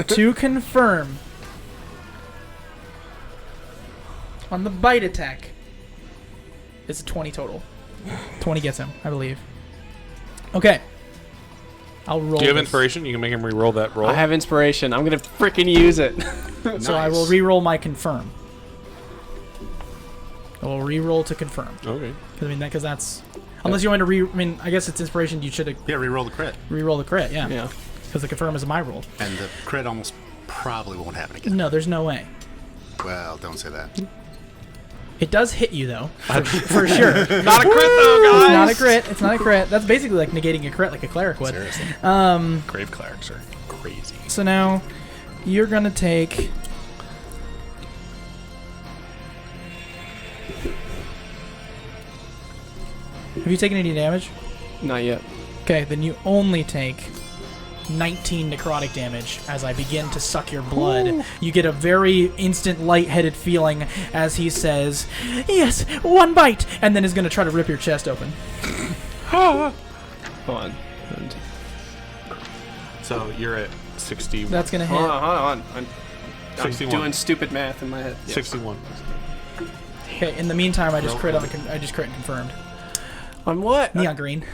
To confirm. On the bite attack. It's a 20 total. 20 gets him, I believe. Okay. I'll roll. Do you have this. inspiration? You can make him re-roll that roll. I have inspiration. I'm gonna freaking use it. So I will re-roll my confirm. I will re-roll to confirm. Okay. Because that's unless you want to I guess it's inspiration. You should Yeah, re-roll the crit, re-roll the crit. Yeah. Yeah. Because the confirm is my roll. and the crit almost probably won't happen again. No, there's no way. Well, don't say that. It does hit you though, for sure. Not a crit though, guys! It's not a crit. It's not a crit. That's basically like negating a crit, like a cleric would. Seriously. Grave clerics are crazy. So now you're gonna take. Have you taken any damage? Not yet. Okay, then you only take 19 necrotic damage as I begin to suck your blood. Ooh. You get a very instant lightheaded feeling as he says, "Yes, one bite," and then is going to try to rip your chest open. Hold on. So you're at 60. That's going to hit. Hold on. I'm 61. doing stupid math in my head. Yes. 61. Okay, in the meantime, I just crit and confirmed. On what? Neon green.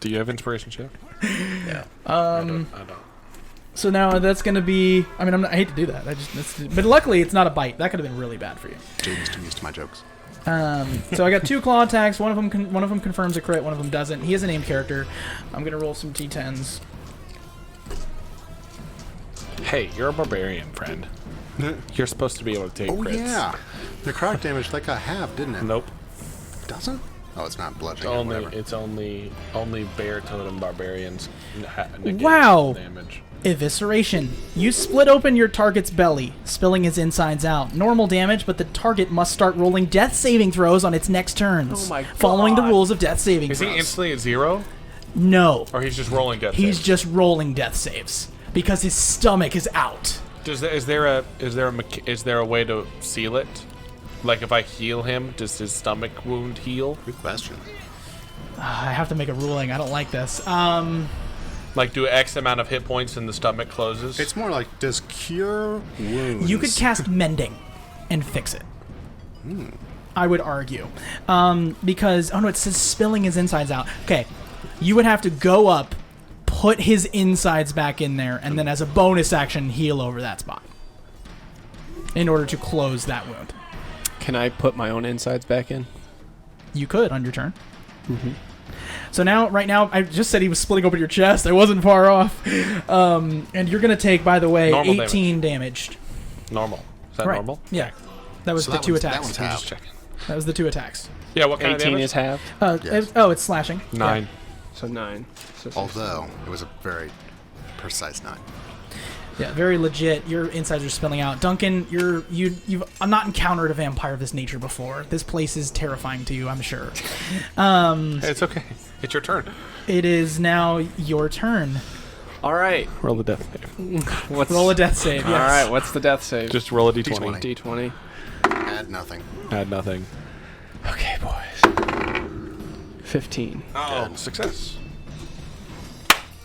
Do you have inspiration, Chef? Yeah. I don't. So now that's going to be... I mean, I hate to do that. But luckily, it's not a bite. That could have been really bad for you. Jaden's too used to my jokes. So I got 2 claw attacks. One of them confirms a crit. One of them doesn't. He is a named character. I'm going to roll some d10s. Hey, you're a barbarian, friend. You're supposed to be able to take crits. Yeah. Necrotic damage that got halved, didn't it? Nope. Doesn't? Oh, it's not bludgeoning or whatever. It's only bear totem barbarians negate Wow. damage. Evisceration. You split open your target's belly, spilling his insides out. Normal damage, but the target must start rolling death saving throws on its next turns. Oh my God. Following the rules of death saving Is throws. he instantly at 0? No. Or he's just rolling death He's saves? just rolling death saves because his stomach is out. Is there a way to seal it? Like if I heal him, does his stomach wound heal? Good question. I have to make a ruling. I don't like this. Like do X amount of hit points and the stomach closes? It's more like, does cure wounds... You could cast mending and fix it. I would argue. Because, oh no, it says spilling his insides out. Okay, you would have to go up, put his insides back in there, and then as a bonus action, heal over that spot. In order to close that wound. Can I put my own insides back in? You could on your turn. So now, right now, I just said he was splitting open your chest. I wasn't far off. And you're going to take, by the way, Normal 18 damage. Normal. Is that Right. normal? Yeah. That was So the that 2 one's- that attacks. one's I'm half. just checking. That was the 2 attacks. Yeah, what kind of 18 damage? is half, Yes. It's slashing. 9. so 9. So 16. Although, it was a very precise 9. Yeah, very legit. Your insides are spilling out. Duncan, you've not encountered a vampire of this nature before. This place is terrifying to you, I'm sure. It's okay. It's your turn. It is now your turn. All right. Roll the death save. What's Roll a death save. All Yes. right. What's the death save? Just roll a d20. D20. Add nothing. Add nothing. Okay, boys. 15. Oh, success.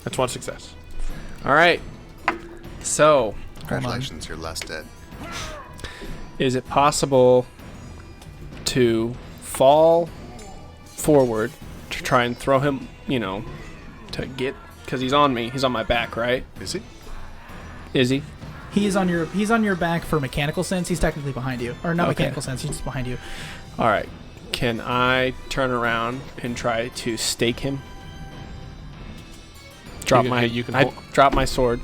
That's one success. All right. So, Congratulations, you're less dead. is it possible to fall forward to try and throw him, to get, because he's on me. He's on my back, right? Is he? Is he? He's on your back for mechanical sense. He's technically behind you. Or not Okay. mechanical sense, he's just behind you. All right. Can I turn around and try to stake him? Drop You can hold- drop my sword.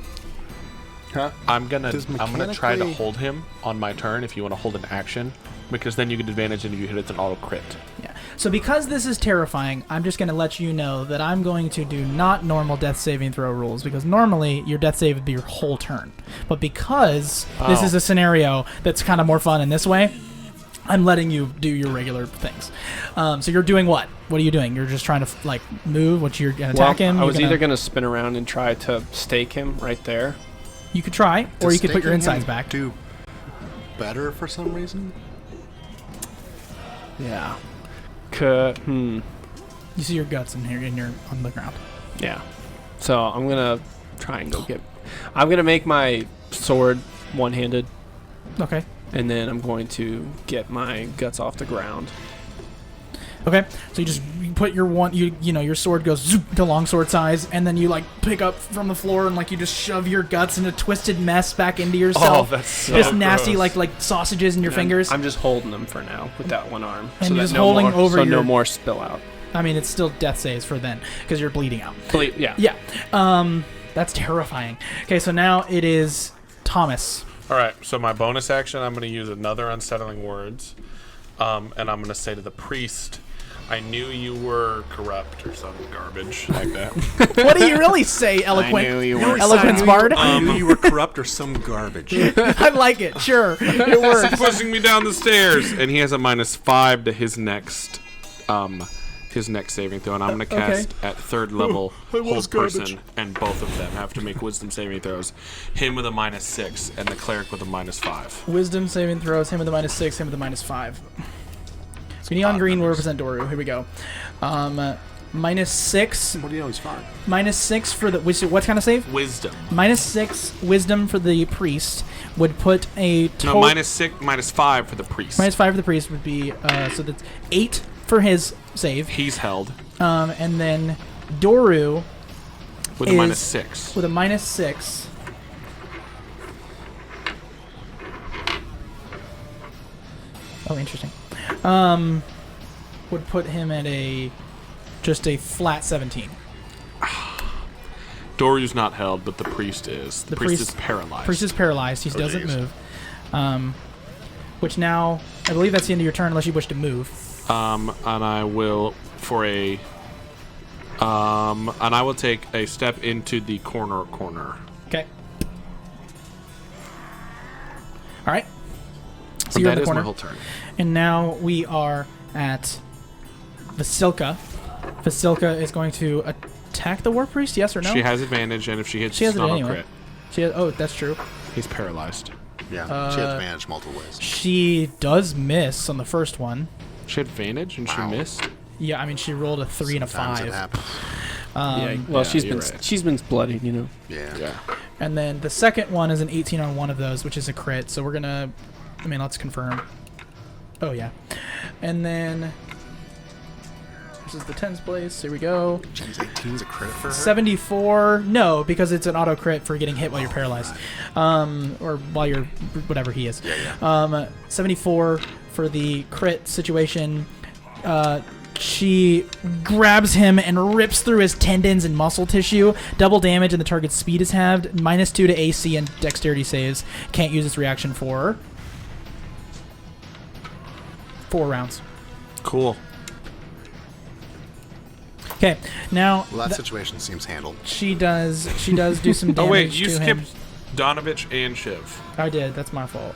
Huh? I'm gonna Does try to mechanically- hold him on my turn if you want to hold an action, because then you get advantage and if you hit it's an auto crit. Yeah. So because this is terrifying, I'm just going to let you know that I'm going to do not normal death saving throw rules, because normally your death save would be your whole turn. But because this Oh. is a scenario that's kind of more fun in this way, I'm letting you do your regular things. So you're doing what? What are you doing? You're just trying to move? What you're going to attack him? I You're was gonna- either going to spin around and try to stake him right there. You could try, or Does you could put your staking insides him back. do better for some reason? Yeah. You see your guts in here, on the ground. Yeah. So I'm going to try and go get... I'm going to make my sword one-handed, Okay. and then I'm going to get my guts off the ground. Okay, so you put your your sword goes zoop to longsword size, and then you pick up from the floor and you just shove your guts in a twisted mess back into yourself. Oh, that's so just nasty gross. like sausages in your And fingers. I'm just holding them for now with that one arm. And so you're that just holding more, over so your- no more spill out. I mean, it's still death saves for then because you're bleeding out. Yeah. Yeah, that's terrifying. Okay, so now it is Thomas. All right. So my bonus action, I'm going to use another unsettling words, and I'm going to say to the priest, "I knew you were corrupt," or some garbage like that. What do you really say, eloquent? I knew you were. Eloquent bard. I knew you were corrupt or some garbage. I like it. Sure, it works. Pushing me down the stairs, and he has a -5 to his next saving throw, and I'm going to cast at 3rd level hold person, and both of them have to make wisdom saving throws. Him with a -6, and the cleric with a -5. Wisdom saving throws. Him with a -6. Him with a -5. So neon green will represent Doru. Here we go. -6. What do you know? He's fine. -6 for the what kind of save? Wisdom. -6 wisdom for the priest would put a No, total. -5 for the priest. -5 for the priest would be so that's 8 for his save. He's held And then Doru with a is- -6. with a -6 Oh, interesting. Would put him at just a flat 17. Doryu's not held, but the priest is. The priest is paralyzed. Priest is paralyzed. He doesn't geez. move. Which now, I believe that's the end of your turn unless you wish to move. And I will and I will take a step into the corner. Okay. All right. So And you're that in the is corner. my whole turn. And now we are at Vasilka. Vasilka is going to attack the War Priest, yes or no? She has advantage, and if she hits, She has it's it not anyway. a crit. She has, oh, that's true. He's paralyzed. Yeah, she has advantage multiple ways. She does miss on the first one. She had advantage, and she Wow. missed. Yeah, I mean, she rolled a 3 and a Sometimes 5. it happens. Yeah. Well, yeah, she's you're been right. she's been bloodied, you know. Yeah. Yeah. And then the second one is an 18 on one of those, which is a crit. So we're going to... I mean, let's confirm. Oh, yeah. And then... This is the tens place. Here we go. James 18 is a credit for her? 74. No, because it's an auto crit for getting hit while you're paralyzed. Or while you're... Whatever he is. Yeah. 74 for the crit situation. She grabs him and rips through his tendons and muscle tissue. Double damage, and the target's speed is halved. -2 to AC and dexterity saves. Can't use its reaction for 4 rounds. Cool. Okay, now Well, that situation seems handled. she does do some damage Oh wait, you to skipped him. Donovich and Shiv. I did. That's my fault.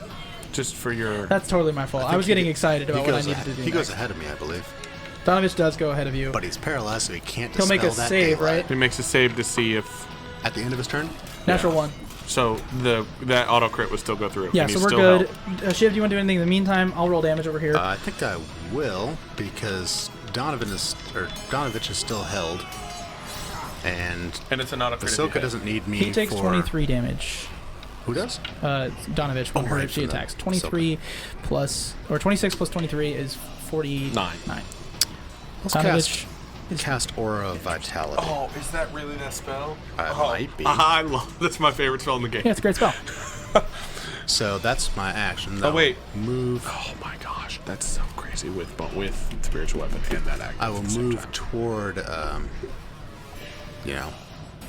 Just for your... That's totally my fault. I think was he getting get- excited about He what I goes, needed to do. he goes next. ahead of me, I believe. Donovich does go ahead of you. But he's paralyzed, so he can't He'll dispel make a that save, daylight. right? He makes a save to see if... At the end of his turn? Natural 1. So that auto crit would still go through. Yeah, and so he's we're still good. held. Shiv, do you want to do anything in the meantime? I'll roll damage over here. I think I will, because Donovich is still held. And And it's an auto crit. if you Vasilka hit. doesn't need me He takes for... 23 damage. Who does? Donovich, when right, she from the attacks. 23 plus, or 26 plus 23 is 49. Let's Donovich, cast Aura of Vitality. Oh, is that really that spell? Might be. I love. That's my favorite spell in the game. yeah, it's a great spell. So that's my action. Oh, wait. Move. Oh my gosh, that's so crazy with spiritual weapon and that act. I will at the same move time. toward,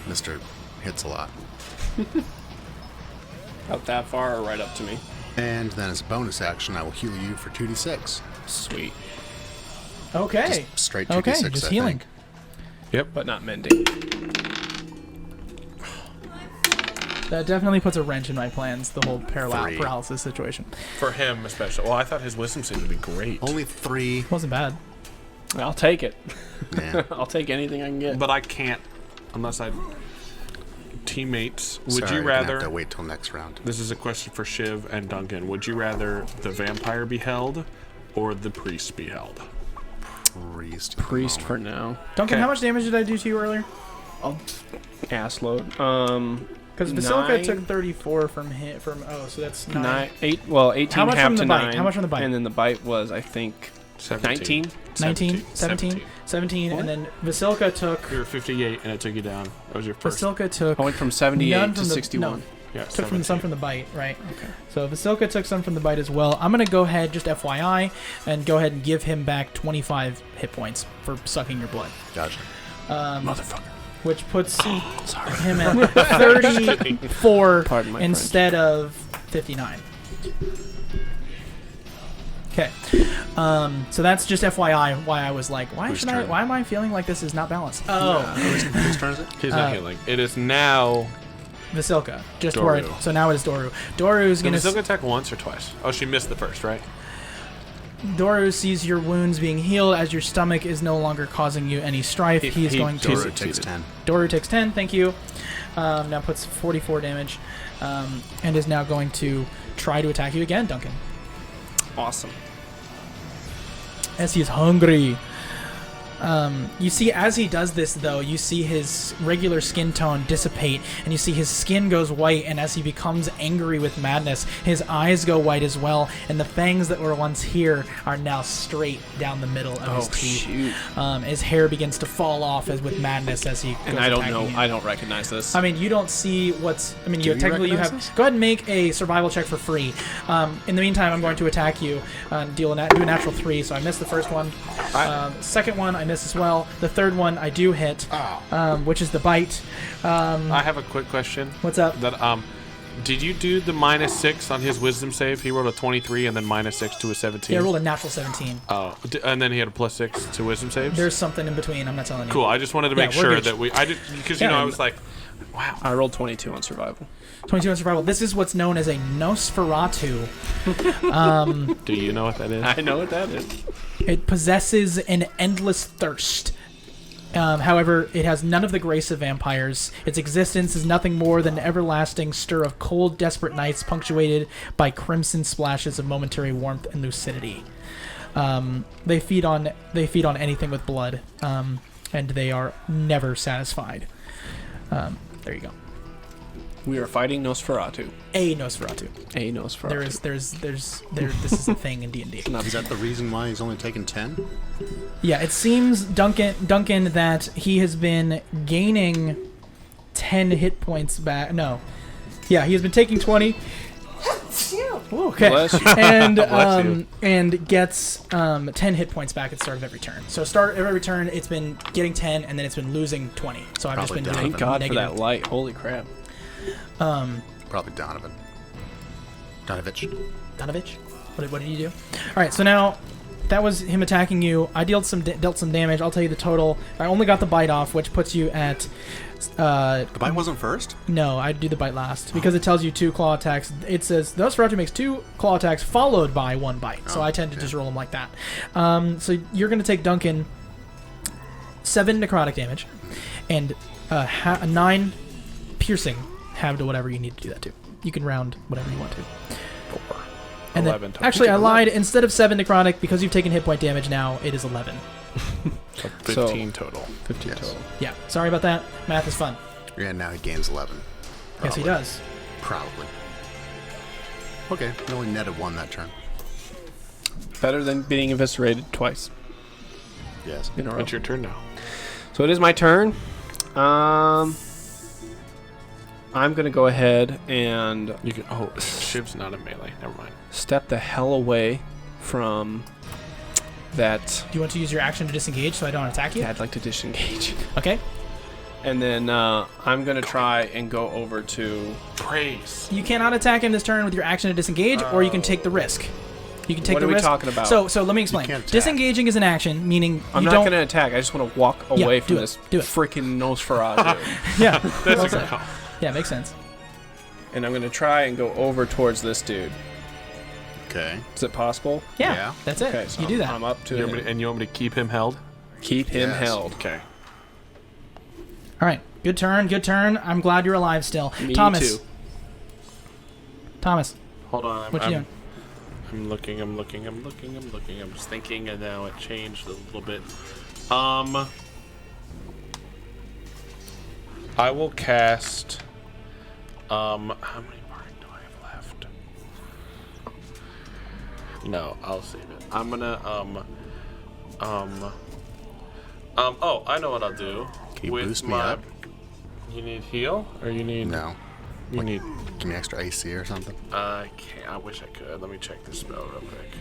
Mr. Hits a lot. Out that far or right up to me? And then as a bonus action, I will heal you for 2d6. Sweet. Okay. Just straight 2d6, Okay, just I healing. think. Yep. But not mending. That definitely puts a wrench in my plans, the whole 3. paralysis situation. For him especially. Well, I thought his wisdom seemed to be great. Only 3. Wasn't bad. I'll take it. Yeah. I'll take anything I can get. But I can't unless I... Teammates, would Sorry, you you're gonna have rather... to wait till next round. This is a question for Shiv and Duncan. Would you rather the vampire be held or the priest be held? Priest. at the Priest moment. for now. Duncan, Okay. how much damage did I do to you earlier? Ass load. Because Vasilka 9. took 34 from hit from. Oh, so that's 9. 18 How much half from the to bite? 9. How much from the bite? And then the bite was, I think, 19? 19, 17, and then Vasilka took. You were 58 and it took you down. That was your first. Vasilka took. I went from none 78 from to the, 61. No, Yeah, took from some 17. from the bite, right? Okay. So Vasilka took some from the bite as well. I'm gonna go ahead, just FYI, and go ahead and give him back 25 hit points for sucking your blood. Gotcha. Motherfucker. Which puts Sorry. him at 34 Pardon my instead of 59. Okay. So that's just FYI why I was like, Whose turn? why am I feeling like this is not balanced? Oh, Whose turn is it? He's not healing. It is now... Vasilka. Just Doru. where it, so now it is Doru. Doru's Did gonna Vasilka attack once or twice? Oh, she missed the first, right? Doru sees your wounds being healed as your stomach is no longer causing you any strife. He is going to. Doru takes 10. Doru takes 10. Thank you. Now puts 44 damage, and is now going to try to attack you again, Duncan. Awesome. As he is hungry. You see, as he does this, though, you see his regular skin tone dissipate, and you see his skin goes white, and as he becomes angry with madness, his eyes go white as well, and the fangs that were once here are now straight down the middle of his teeth. Shoot. His hair begins to fall off as with madness as he goes And I don't attacking know. you. I don't recognize this. I mean, you don't see what's... I mean, Do you you technically you have... recognize this? Go ahead and make a survival check for free. In the meantime, I'm going to attack you. Do a natural 3, so I missed the first one. Second one, I missed as well. The third one, I do hit, which is the bite. I have a quick question. What's up? That did you do the -6 on his wisdom save? He rolled a 23 and then -6 to a 17. Yeah, I rolled a natural 17. Oh, and then he had a +6 to wisdom saves. There's something in between. I'm not telling you. Cool. I just wanted to Yeah, make we're sure good. that I did because Yeah, I was like, wow. I rolled 22 on survival. 22 on survival. This is what's known as a Nosferatu. Do you know what that is? I know what that is. It possesses an endless thirst. However, it has none of the grace of vampires. Its existence is nothing more than an everlasting stir of cold, desperate nights punctuated by crimson splashes of momentary warmth and lucidity. They feed on anything with blood, and they are never satisfied. There you go. We are fighting Nosferatu. A Nosferatu. A Nosferatu. There's this is a thing in D&D. Is that the reason why he's only taken 10? Yeah, it seems Duncan that he has been gaining 10 hit points back. No, yeah, he has been taking 20. Ooh, okay, Bless you. and Bless you. and gets 10 hit points back at the start of every turn. So start of every turn, it's been getting 10, and then it's been losing 20. So I've Probably just been down. doing Thank God negative. for that light. Holy crap. Probably Donovan. Donovich. Donovich? What did you do? All right, so now that was him attacking you. I dealt some damage. I'll tell you the total. I only got the bite off, which puts you at. The bite wasn't first? No, I do the bite last because it tells you 2 claw attacks. It says Nosferatu makes 2 claw attacks followed by 1 bite. So I tend to just roll them like that. So you're going to take Duncan 7 necrotic damage and 9 piercing. Have to whatever you need to do that to. You can round whatever you want to. 4. And 11 then, total. actually, I lied. Instead of 7 necrotic, because you've taken hit point damage now, it is 11. So 15 total. 15 Yes. total. Yeah, sorry about that. Math is fun. Yeah, now he gains 11. Yes, he Probably. does. Probably. Okay, he only netted 1 that turn. Better than being eviscerated twice Yes. in a row. It's your turn now. So it is my turn. I'm going to go ahead and You can. Oh, Shiv's not a melee. Never mind. step the hell away from that. Do you want to use your action to disengage so I don't attack you? Yeah, I'd like to disengage. Okay. And then I'm going to try and go over to... Praise. You cannot attack him this turn with your action to disengage, or you can take the risk. You can take What the are we risk. talking about? So let me explain. can't attack. Disengaging is an action, meaning I'm you not don't. going to attack. I just want to walk Yeah, away do from it, this do it. freaking Nosferatu. Yeah. That's well a said. good call. Yeah, makes sense. And I'm going to try and go over towards this dude. Okay. Is it possible? Yeah, Yeah. that's it. Okay, so you do that. I'm up to You want me to, and you want me to keep him held? keep him Yes. held. Okay. All right. Good turn. Good turn. I'm glad you're alive still. Me Thomas. too. Thomas, Hold on. what you doing? I'm looking. I'm just thinking, and now it changed a little bit. I will cast. How many bardic do I have left? No, I'll save it. I'm gonna. Oh, I know what I'll do. Can you with boost me my. up? You need heal, or you need? No. You need. Give me extra AC or something. I can't. I wish I could. Let me check this spell real quick.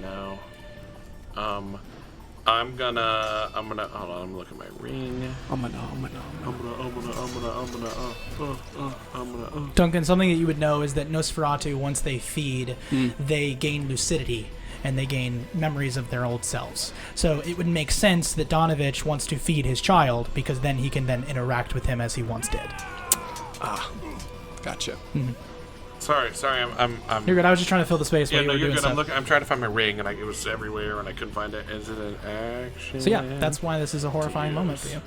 No. I'm gonna. Hold on. I'm looking at my ring. Duncan, something that you would know is that Nosferatu, once they feed, they gain lucidity and they gain memories of their old selves. So it would make sense that Donovich wants to feed his child because then he can then interact with him as he once did. Gotcha. Sorry. I'm. You're good. I was just trying to fill the space Yeah, while you no, were you're doing good. stuff. I'm trying to find my ring, and it was everywhere, and I couldn't find it. Is it an action? So yeah, that's why this is a horrifying moment for you.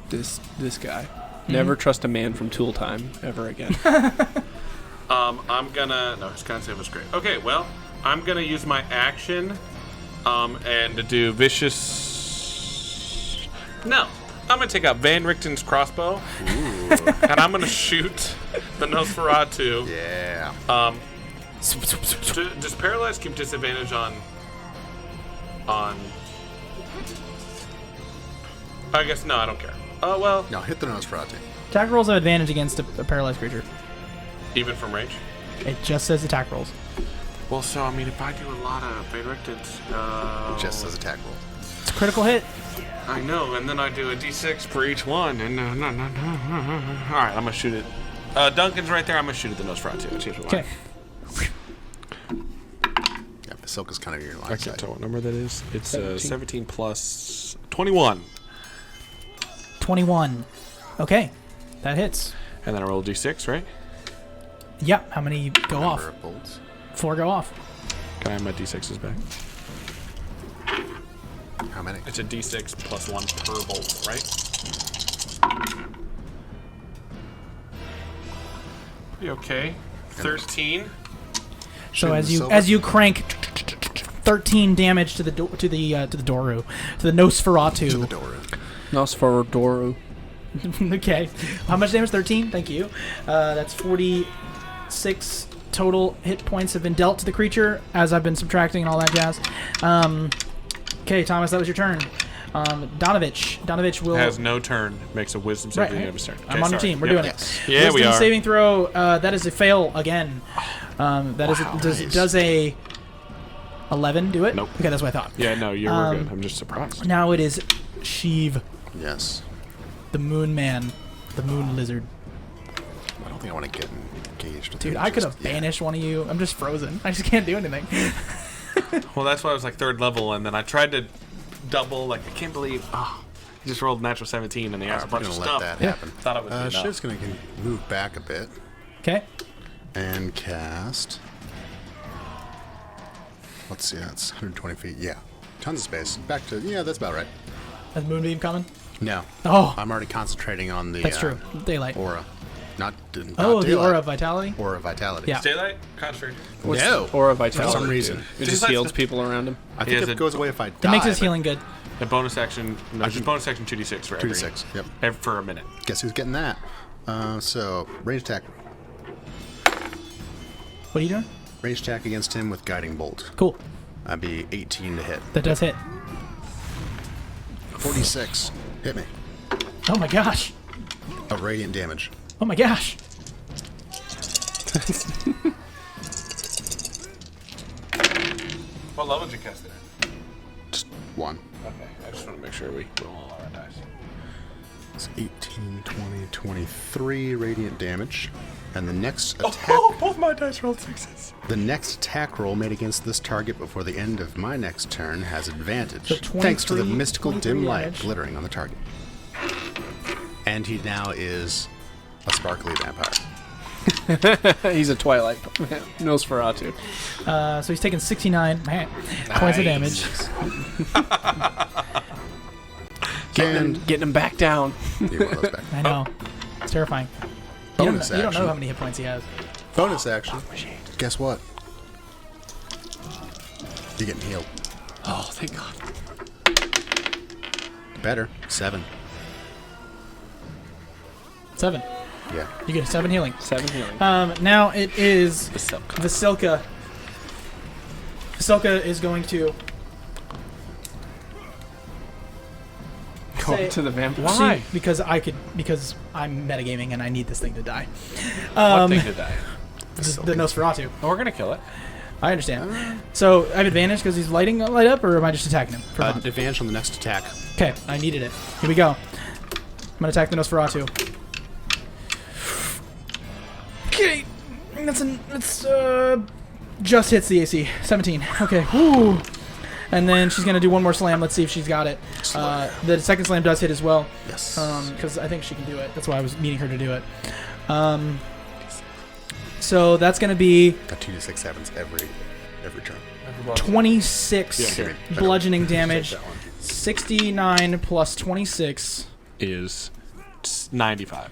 This guy. Never trust a man from Tool Time ever again. I'm gonna... No, his con save was great. Okay, well, I'm gonna use my action and to do vicious... No. I'm gonna take out Van Richten's crossbow. Ooh. And I'm gonna shoot the Nosferatu. Yeah. Does Paralyze give disadvantage on... I guess, no, I don't care. Oh, well... No, hit the Nosferatu. Attack rolls have advantage against a paralyzed creature. Even from range? It just says attack rolls. Well, so, I mean, if I do a lot of Van Richten's... It just says attack roll. It's a critical hit. I know, and then I do a d6 for each one, and Alright, I'm gonna shoot it. Duncan's right there, I'm gonna shoot at the Nosferatu. I changed my mind. Okay. Yeah, Vasilka's kind of your line I can't side. tell what number that is. It's 17. 17 plus 21. 21. Okay. That hits. And then I roll a d6, right? Yeah. How many go Number off? of bolts. 4 go off. Can I have my d6s back? How many? It's a d6 plus 1 per bolt, right? You okay? 13. So Shooting as the you silver? crank 13 damage to the Nosferatu. To the door. Nosferatu. Okay. How much damage? 13. Thank you. That's 46 total hit points have been dealt to the creature as I've been subtracting and all that jazz. Okay, Thomas, that was your turn. Donovich will... Has no turn. Makes a wisdom save at the end of his turn. I'm on your team. We're doing it. Yeah, we Wisdom are. saving throw. That is a fail again. That is Wow, does a 11 do it? Nope. Okay, that's what I thought. Yeah, no, you were good. I'm just surprised. Now it is Sheev, Yes. the Moon Man, the Moon Lizard. I don't think I want to get engaged with Dude, him, I could have just- yeah. banished one of you. I'm just frozen. I just can't do anything. Well, that's why I was like 3rd level, and then I tried to double. Like, I can't believe. Oh, he just rolled natural 17, and he has a I'm bunch gonna of let stuff. that Yeah. happen. Thought it would be enough. Shiv's gonna move back a bit Okay. and cast. Let's see, that's 120 feet. Yeah, tons of space. Back to that's about right. Has Moonbeam coming? No, Oh, I'm already concentrating on the. that's true. Daylight. Aura, not Oh, the daylight. Aura of Vitality? Aura vitality. Yeah. Daylight? Concentrate. No, Aura for Vitality. some reason. It just heals people around him. I He think has it a- goes away if I It die. makes his but healing good. The bonus action. No, just bonus action 2d6 for 2 every. to 6. Yep. For a minute. Guess who's getting that? So range attack. What are you doing? Range attack against him with guiding bolt. Cool. That'd be 18 to hit. That does hit. 46. Hit me. Oh my gosh. Of radiant damage. Oh my gosh. What level did you cast it at? Just 1. Okay, I just want to make sure we roll all our dice. It's 18, 20, 23 radiant damage. And the next attack. Oh, both my dice rolled 6s. The next attack roll made against this target before the end of my next turn has advantage, So thanks to the 23 mystical dim light damage. glittering on the target. And he now is a sparkly vampire. He's a Twilight. Nosferatu. So he's taking 69 points of damage. And Getting him back down. Need one of those back. I know. It's terrifying. You Bonus don't know action. how many hit points he has. Bonus action. Guess what? You're getting healed. Oh, thank God. Better. 7. 7. Yeah. You get a 7 healing. 7 healing. Now it is Vasilka. Vasilka. Vasilka is going to Going say- to the vampire. See, because I'm metagaming and I need this thing to die. What thing did I? The Nosferatu. Oh, we're gonna kill it. I understand. So I have advantage because he's lighting a light up, or am I just attacking him? For fun? Advantage on the next attack. Okay, I needed it. Here we go. I'm gonna attack the Nosferatu. Okay, that's just hits the AC. 17. Okay. Woo. And then she's gonna do one more slam. Let's see if she's got it. The second slam does hit as well. Yes. Because I think she can do it. That's why I was needing her to do it. So that's gonna be Got 2 to 6 happens every turn. 26 Yeah, bludgeoning damage. Take that one. 69 plus 26 Is 95.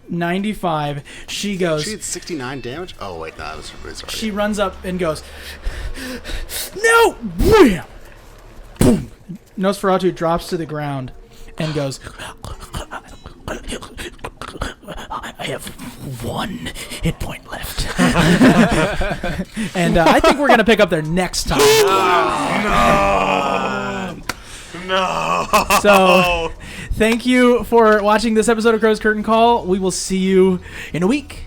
95. She goes. She had 69 damage? Oh, wait, no, that was already. She runs up and goes, no! Wham! Boom! Nosferatu drops to the ground and goes, I have 1 hit point left. And I think we're going to pick up there next time. No. So, thank you for watching this episode of Crow's Curtain Call. We will see you in a week.